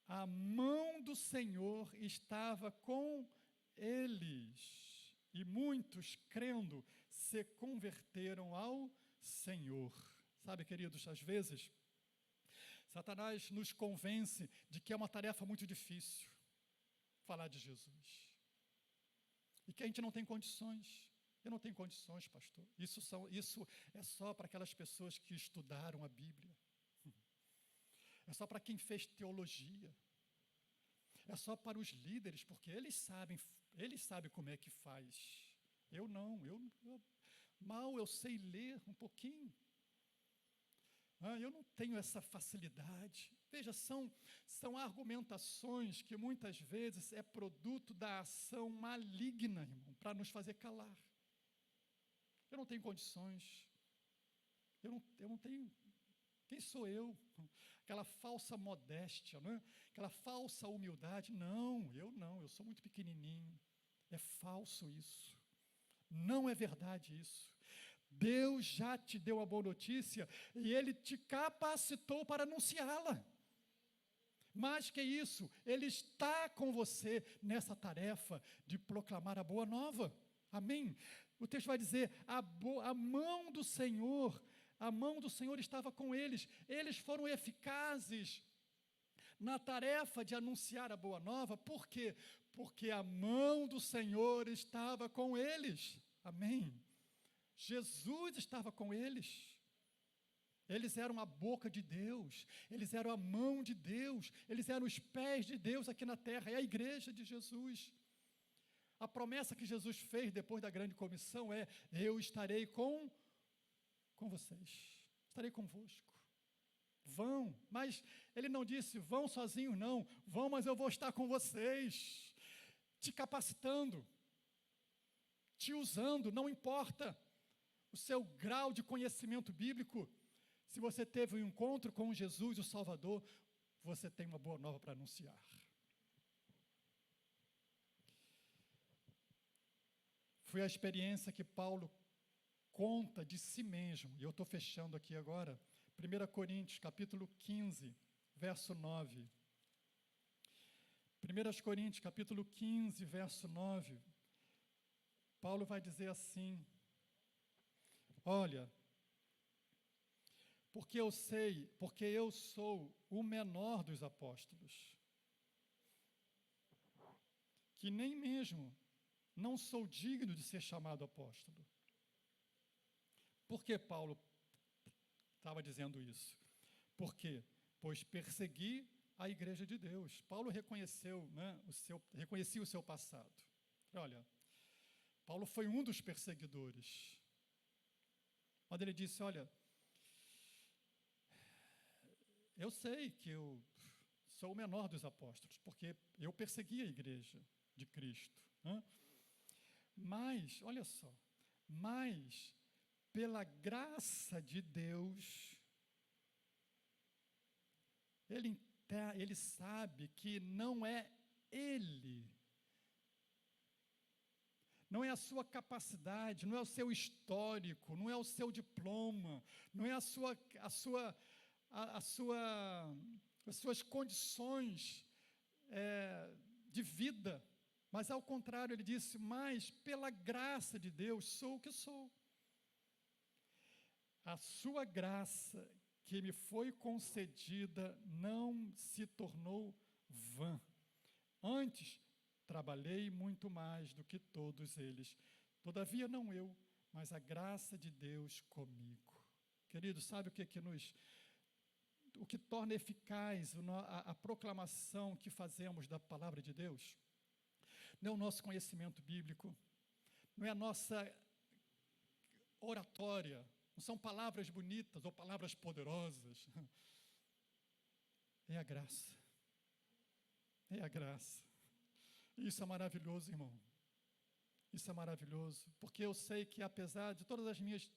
a mão do Senhor estava com eles, e muitos, crendo, se converteram ao Senhor. Sabe, queridos, às vezes Satanás nos convence de que é uma tarefa muito difícil falar de Jesus. E que a gente não tem condições. Eu não tenho condições, pastor. Isso é só para aquelas pessoas que estudaram a Bíblia. É só para quem fez teologia. É só para os líderes, porque eles sabem como é que faz. Eu não, mal eu sei ler um pouquinho. Eu não tenho essa facilidade. Veja, são argumentações que muitas vezes é produto da ação maligna, irmão, para nos fazer calar. Eu não tenho condições. Eu não tenho. Quem sou eu? Aquela falsa modéstia, não é? Aquela falsa humildade. Não, eu sou muito pequenininho. É falso isso. Não é verdade isso. Deus já te deu a boa notícia e Ele te capacitou para anunciá-la. Mais que isso, Ele está com você nessa tarefa de proclamar a boa nova. Amém? O texto vai dizer, a mão do Senhor estava com eles. Eles foram eficazes na tarefa de anunciar a boa nova. Por quê? Porque a mão do Senhor estava com eles. Amém? Jesus estava com eles. Eles eram a boca de Deus, eles eram a mão de Deus, eles eram os pés de Deus aqui na terra, é a igreja de Jesus. A promessa que Jesus fez depois da grande comissão é: eu estarei com vocês, estarei convosco. Vão, mas ele não disse, vão sozinhos não, vão, mas eu vou estar com vocês, te capacitando, te usando, não importa o seu grau de conhecimento bíblico. Se você teve um encontro com Jesus, o Salvador, você tem uma boa nova para anunciar. Foi a experiência que Paulo conta de si mesmo, e eu estou fechando aqui agora, 1 Coríntios, capítulo 15, verso 9. 1 Coríntios, capítulo 15, verso 9, Paulo vai dizer assim: olha, porque eu sou o menor dos apóstolos, que nem mesmo não sou digno de ser chamado apóstolo. Por que Paulo estava dizendo isso? Por quê? Pois persegui a igreja de Deus. Paulo reconhecia o seu passado. Olha, Paulo foi um dos perseguidores. Quando ele disse, olha, eu sei que eu sou o menor dos apóstolos, porque eu persegui a igreja de Cristo. Né? Mas, olha só, pela graça de Deus, ele sabe que não é ele, não é a sua capacidade, não é o seu histórico, não é o seu diploma, não é as suas condições de vida, mas ao contrário, ele disse, mas pela graça de Deus sou o que sou. A sua graça que me foi concedida não se tornou vã. Antes, trabalhei muito mais do que todos eles. Todavia, não eu, mas a graça de Deus comigo. Querido, sabe o que torna eficaz a proclamação que fazemos da palavra de Deus? não é o nosso conhecimento bíblico, não é a nossa oratória, não são palavras bonitas ou palavras poderosas. É a graça. É a graça. Isso é maravilhoso, irmão. Isso é maravilhoso, porque eu sei que apesar de todas as minhas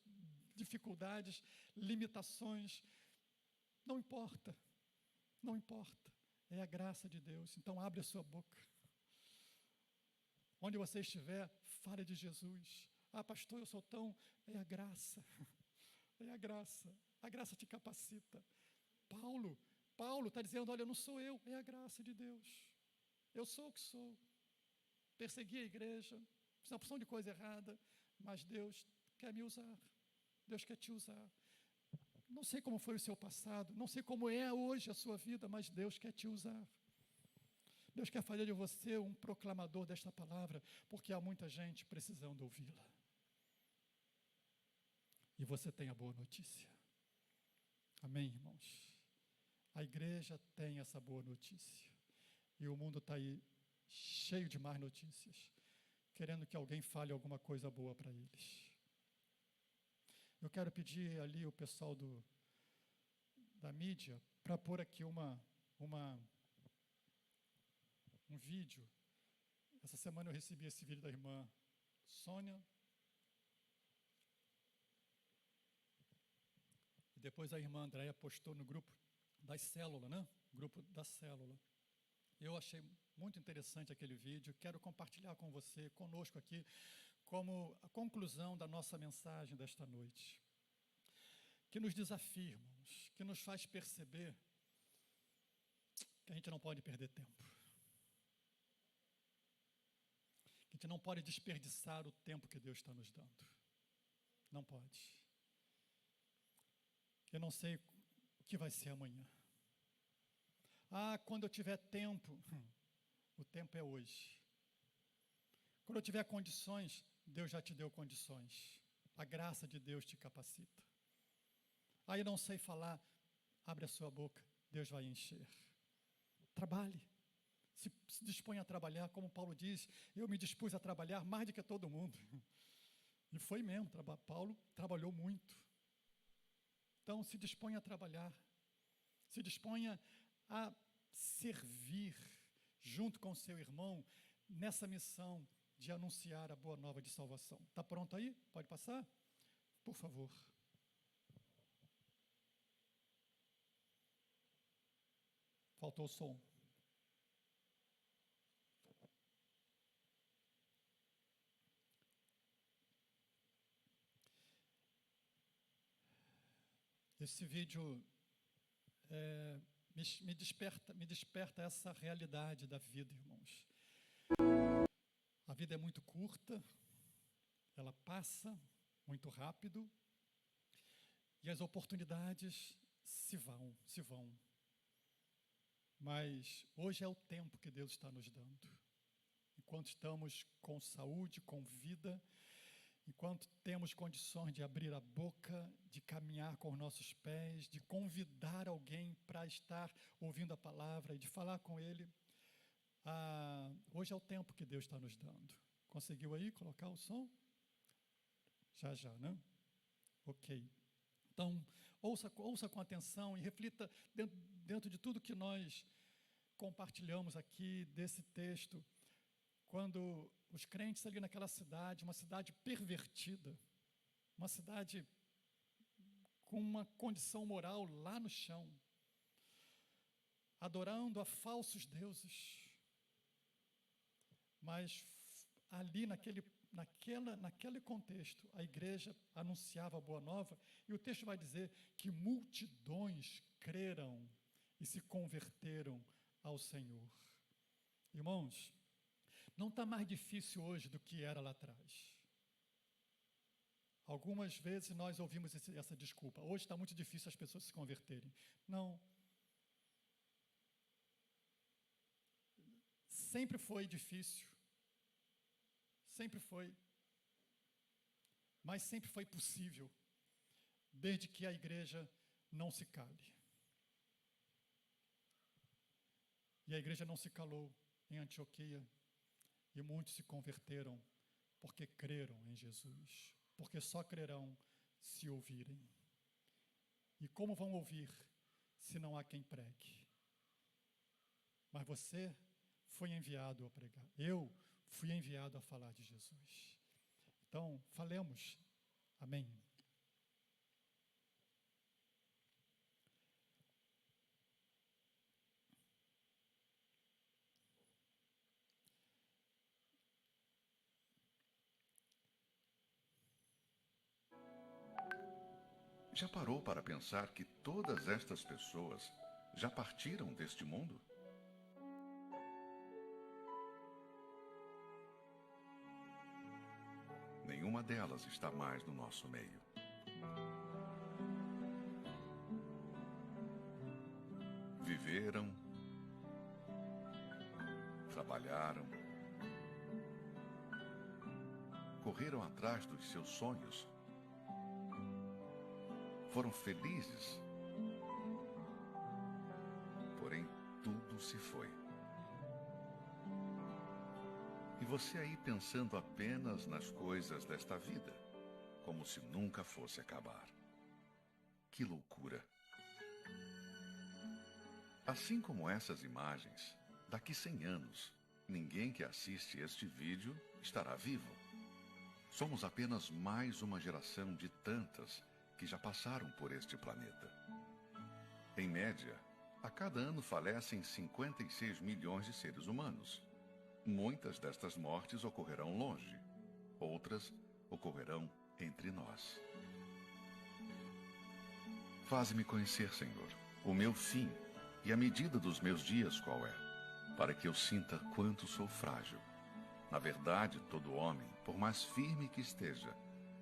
dificuldades, limitações, não importa, não importa. É a graça de Deus. Então abre a sua boca. Onde você estiver, fale de Jesus. Ah, pastor, eu sou tão... É a graça. É a graça. A graça te capacita. Paulo está dizendo, olha, não sou eu, é a graça de Deus. Eu sou o que sou. Persegui a igreja, fiz uma porção de coisa errada, mas Deus quer me usar. Deus quer te usar. Não sei como foi o seu passado, não sei como é hoje a sua vida, mas Deus quer te usar. Deus quer fazer de você um proclamador desta palavra, porque há muita gente precisando ouvi-la. E você tem a boa notícia. Amém, irmãos? A igreja tem essa boa notícia. E o mundo está aí cheio de más notícias, querendo que alguém fale alguma coisa boa para eles. Eu quero pedir ali o pessoal da mídia para pôr aqui um vídeo. Essa semana eu recebi esse vídeo da irmã Sônia. E depois a irmã Andréia postou no grupo das células, né? Grupo da célula. Eu achei muito interessante aquele vídeo. Quero compartilhar com você, conosco aqui, como a conclusão da nossa mensagem desta noite. Que nos desafia, irmãos, que nos faz perceber que a gente não pode perder tempo. Que a gente não pode desperdiçar o tempo que Deus está nos dando. Não pode. Eu não sei o que vai ser amanhã. Ah, quando eu tiver tempo, o tempo é hoje. Quando eu tiver condições, Deus já te deu condições. A graça de Deus te capacita. Ah, eu não sei falar, abre a sua boca, Deus vai encher. Trabalhe. Se dispõe a trabalhar, como Paulo diz, eu me dispus a trabalhar mais do que todo mundo. E foi mesmo, Paulo trabalhou muito. Então, se disponha a trabalhar, se disponha a servir junto com seu irmão nessa missão de anunciar a boa nova de salvação. Está pronto aí? Pode passar? Por favor. Faltou o som. Esse vídeo me desperta essa realidade da vida, irmãos. A vida é muito curta, ela passa muito rápido e as oportunidades se vão. Mas hoje é o tempo que Deus está nos dando. Enquanto estamos com saúde, com vida, enquanto temos condições de abrir a boca, de caminhar com os nossos pés, de convidar alguém para estar ouvindo a palavra e de falar com ele, hoje é o tempo que Deus está nos dando. Conseguiu aí colocar o som? Já, né? Ok. Então, ouça com atenção e reflita dentro de tudo que nós compartilhamos aqui desse texto, quando os crentes ali naquela cidade, uma cidade pervertida, uma cidade com uma condição moral lá no chão, adorando a falsos deuses, mas ali naquele contexto, a igreja anunciava a boa nova, e o texto vai dizer que multidões creram e se converteram ao Senhor. Irmãos, não está mais difícil hoje do que era lá atrás. Algumas vezes nós ouvimos essa desculpa. Hoje está muito difícil as pessoas se converterem. Não. Sempre foi difícil. Sempre foi. Mas sempre foi possível, desde que a igreja não se cale. E a igreja não se calou em Antioquia. E muitos se converteram porque creram em Jesus, porque só crerão se ouvirem. E como vão ouvir se não há quem pregue? Mas você foi enviado a pregar. Eu fui enviado a falar de Jesus. Então, falemos. Amém. Já parou para pensar que todas estas pessoas já partiram deste mundo? Nenhuma delas está mais no nosso meio. Viveram, trabalharam, correram atrás dos seus sonhos, foram felizes, porém tudo se foi. E você aí pensando apenas nas coisas desta vida, como se nunca fosse acabar. Que loucura! Assim como essas imagens, daqui 100 anos, ninguém que assiste este vídeo estará vivo. Somos apenas mais uma geração de tantas que já passaram por este planeta. Em média, a cada ano falecem 56 milhões de seres humanos. Muitas destas mortes ocorrerão longe, outras ocorrerão entre nós. Faze-me conhecer, Senhor, o meu fim e a medida dos meus dias qual é, para que eu sinta quanto sou frágil. Na verdade, todo homem, por mais firme que esteja,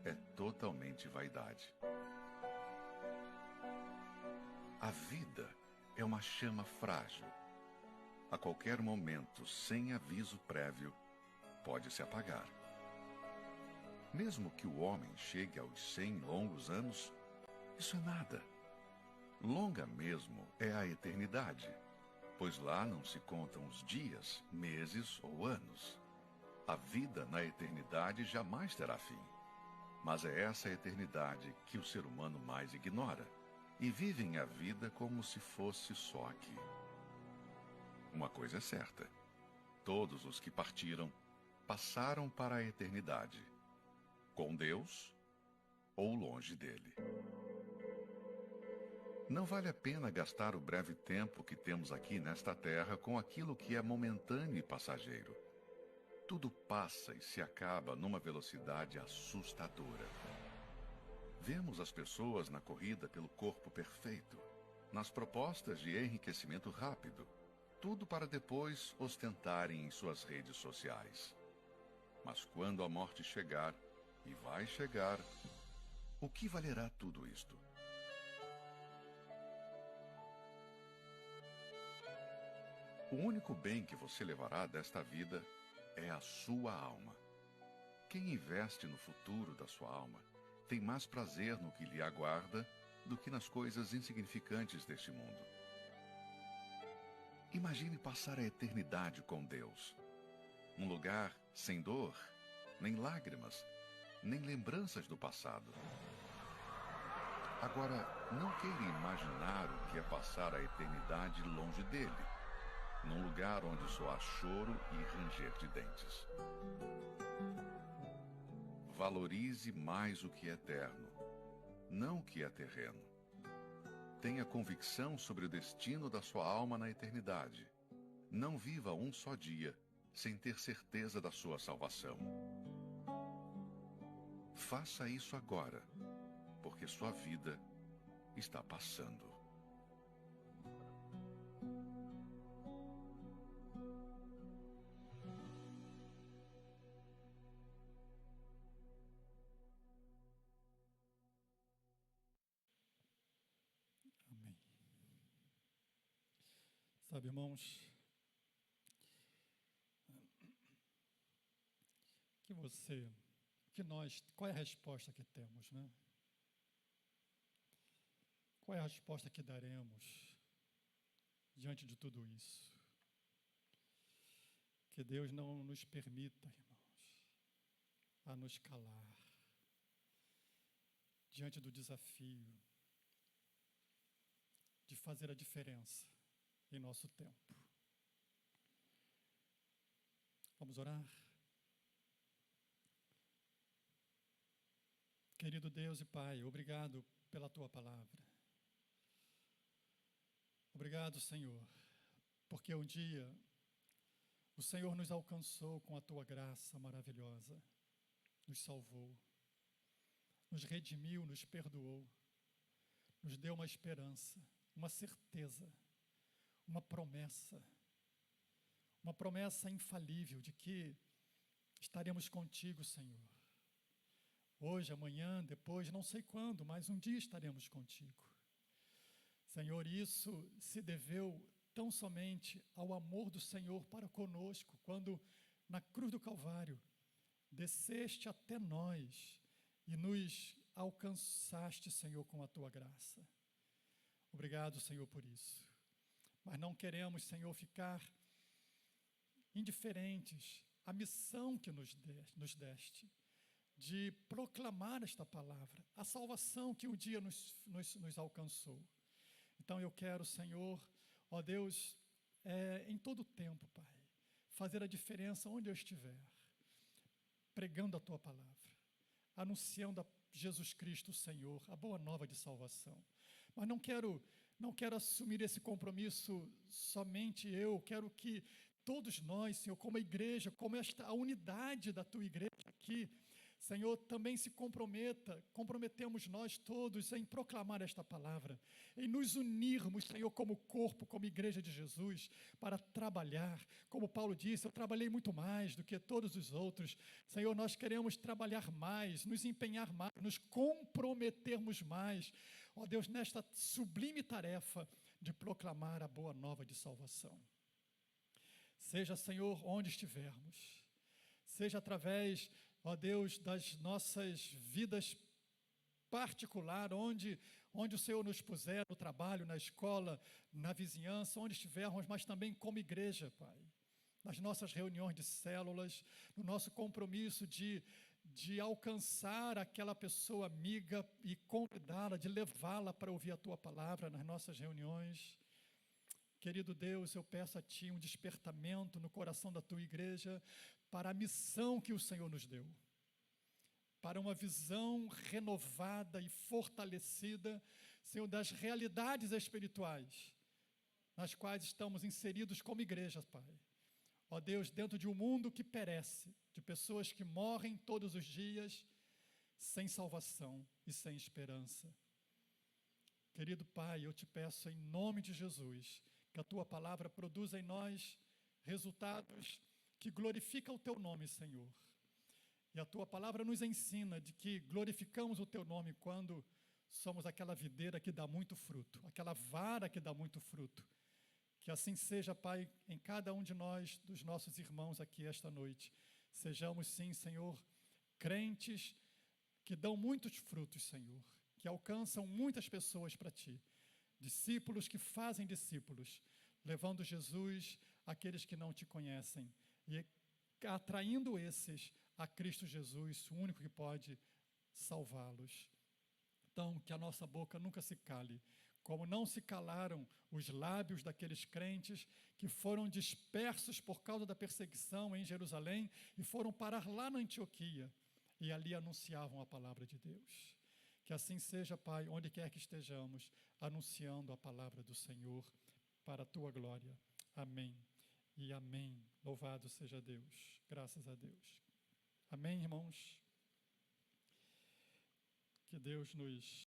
é totalmente vaidade. A vida é uma chama frágil. A qualquer momento, sem aviso prévio, pode se apagar. Mesmo que o homem chegue aos 100 longos anos, isso é nada. Longa mesmo é a eternidade, pois lá não se contam os dias, meses ou anos. A vida na eternidade jamais terá fim. Mas é essa eternidade que o ser humano mais ignora, e vivem a vida como se fosse só aqui. Uma coisa é certa: todos os que partiram passaram para a eternidade, com Deus ou longe dele. Não vale a pena gastar o breve tempo que temos aqui nesta terra com aquilo que é momentâneo e passageiro. Tudo passa e se acaba numa velocidade assustadora. Vemos as pessoas na corrida pelo corpo perfeito, nas propostas de enriquecimento rápido, tudo para depois ostentarem em suas redes sociais. Mas quando a morte chegar, e vai chegar, o que valerá tudo isto? O único bem que você levará desta vida é a sua alma. Quem investe no futuro da sua alma tem mais prazer no que lhe aguarda do que nas coisas insignificantes deste mundo. Imagine passar a eternidade com Deus. Um lugar sem dor, nem lágrimas, nem lembranças do passado. Agora, não queira imaginar o que é passar a eternidade longe dele, num lugar onde só há choro e ranger de dentes. Valorize mais o que é eterno, não o que é terreno. Tenha convicção sobre o destino da sua alma na eternidade. Não viva um só dia sem ter certeza da sua salvação. Faça isso agora, porque sua vida está passando. Amém. Sabe, irmãos, qual é a resposta que temos, né? Qual é a resposta que daremos diante de tudo isso? Que Deus não nos permita, irmãos, a nos calar diante do desafio de fazer a diferença em nosso tempo. Vamos orar? Querido Deus e Pai, obrigado pela Tua palavra. Obrigado, Senhor, porque um dia o Senhor nos alcançou com a Tua graça maravilhosa, nos salvou, nos redimiu, nos perdoou, nos deu uma esperança, uma certeza, uma promessa infalível de que estaremos contigo, Senhor. Hoje, amanhã, depois, não sei quando, mas um dia estaremos contigo. Senhor, isso se deveu tão somente ao amor do Senhor para conosco, quando na cruz do Calvário desceste até nós e nos alcançaste, Senhor, com a Tua graça. Obrigado, Senhor, por isso. Mas não queremos, Senhor, ficar indiferentes à missão que nos deste, de proclamar esta palavra, a salvação que um dia nos alcançou. Então eu quero, Senhor, ó Deus, em todo o tempo, Pai, fazer a diferença onde eu estiver, pregando a Tua palavra, anunciando a Jesus Cristo, o Senhor, a boa nova de salvação. Mas não quero assumir esse compromisso somente eu, quero que todos nós, Senhor, como a igreja, como a unidade da Tua igreja aqui, Senhor, também se comprometemos nós todos em proclamar esta palavra, em nos unirmos, Senhor, como corpo, como igreja de Jesus, para trabalhar. Como Paulo disse, eu trabalhei muito mais do que todos os outros. Senhor, nós queremos trabalhar mais, nos empenhar mais, nos comprometermos mais, ó Deus, nesta sublime tarefa de proclamar a boa nova de salvação. Seja, Senhor, onde estivermos, seja através, ó Deus, das nossas vidas particulares, onde o Senhor nos puser, no trabalho, na escola, na vizinhança, onde estivermos, mas também como igreja, Pai, nas nossas reuniões de células, no nosso compromisso de alcançar aquela pessoa amiga e convidá-la, de levá-la para ouvir a Tua palavra nas nossas reuniões. Querido Deus, eu peço a Ti um despertamento no coração da Tua igreja para a missão que o Senhor nos deu, para uma visão renovada e fortalecida, Senhor, das realidades espirituais nas quais estamos inseridos como igreja, Pai. Ó Deus, dentro de um mundo que perece, de pessoas que morrem todos os dias sem salvação e sem esperança. Querido Pai, eu Te peço em nome de Jesus, que a Tua palavra produza em nós resultados que glorificam o Teu nome, Senhor. E a Tua palavra nos ensina de que glorificamos o Teu nome quando somos aquela videira que dá muito fruto, aquela vara que dá muito fruto. Que assim seja, Pai, em cada um de nós, dos nossos irmãos aqui esta noite. Sejamos, sim, Senhor, crentes que dão muitos frutos, Senhor, que alcançam muitas pessoas para Ti. Discípulos que fazem discípulos, levando Jesus àqueles que não Te conhecem e atraindo esses a Cristo Jesus, o único que pode salvá-los. Então, que a nossa boca nunca se cale, como não se calaram os lábios daqueles crentes que foram dispersos por causa da perseguição em Jerusalém e foram parar lá na Antioquia e ali anunciavam a palavra de Deus. Que assim seja, Pai, onde quer que estejamos, anunciando a palavra do Senhor para a Tua glória. Amém e amém. Louvado seja Deus. Graças a Deus. Amém, irmãos? Que Deus nos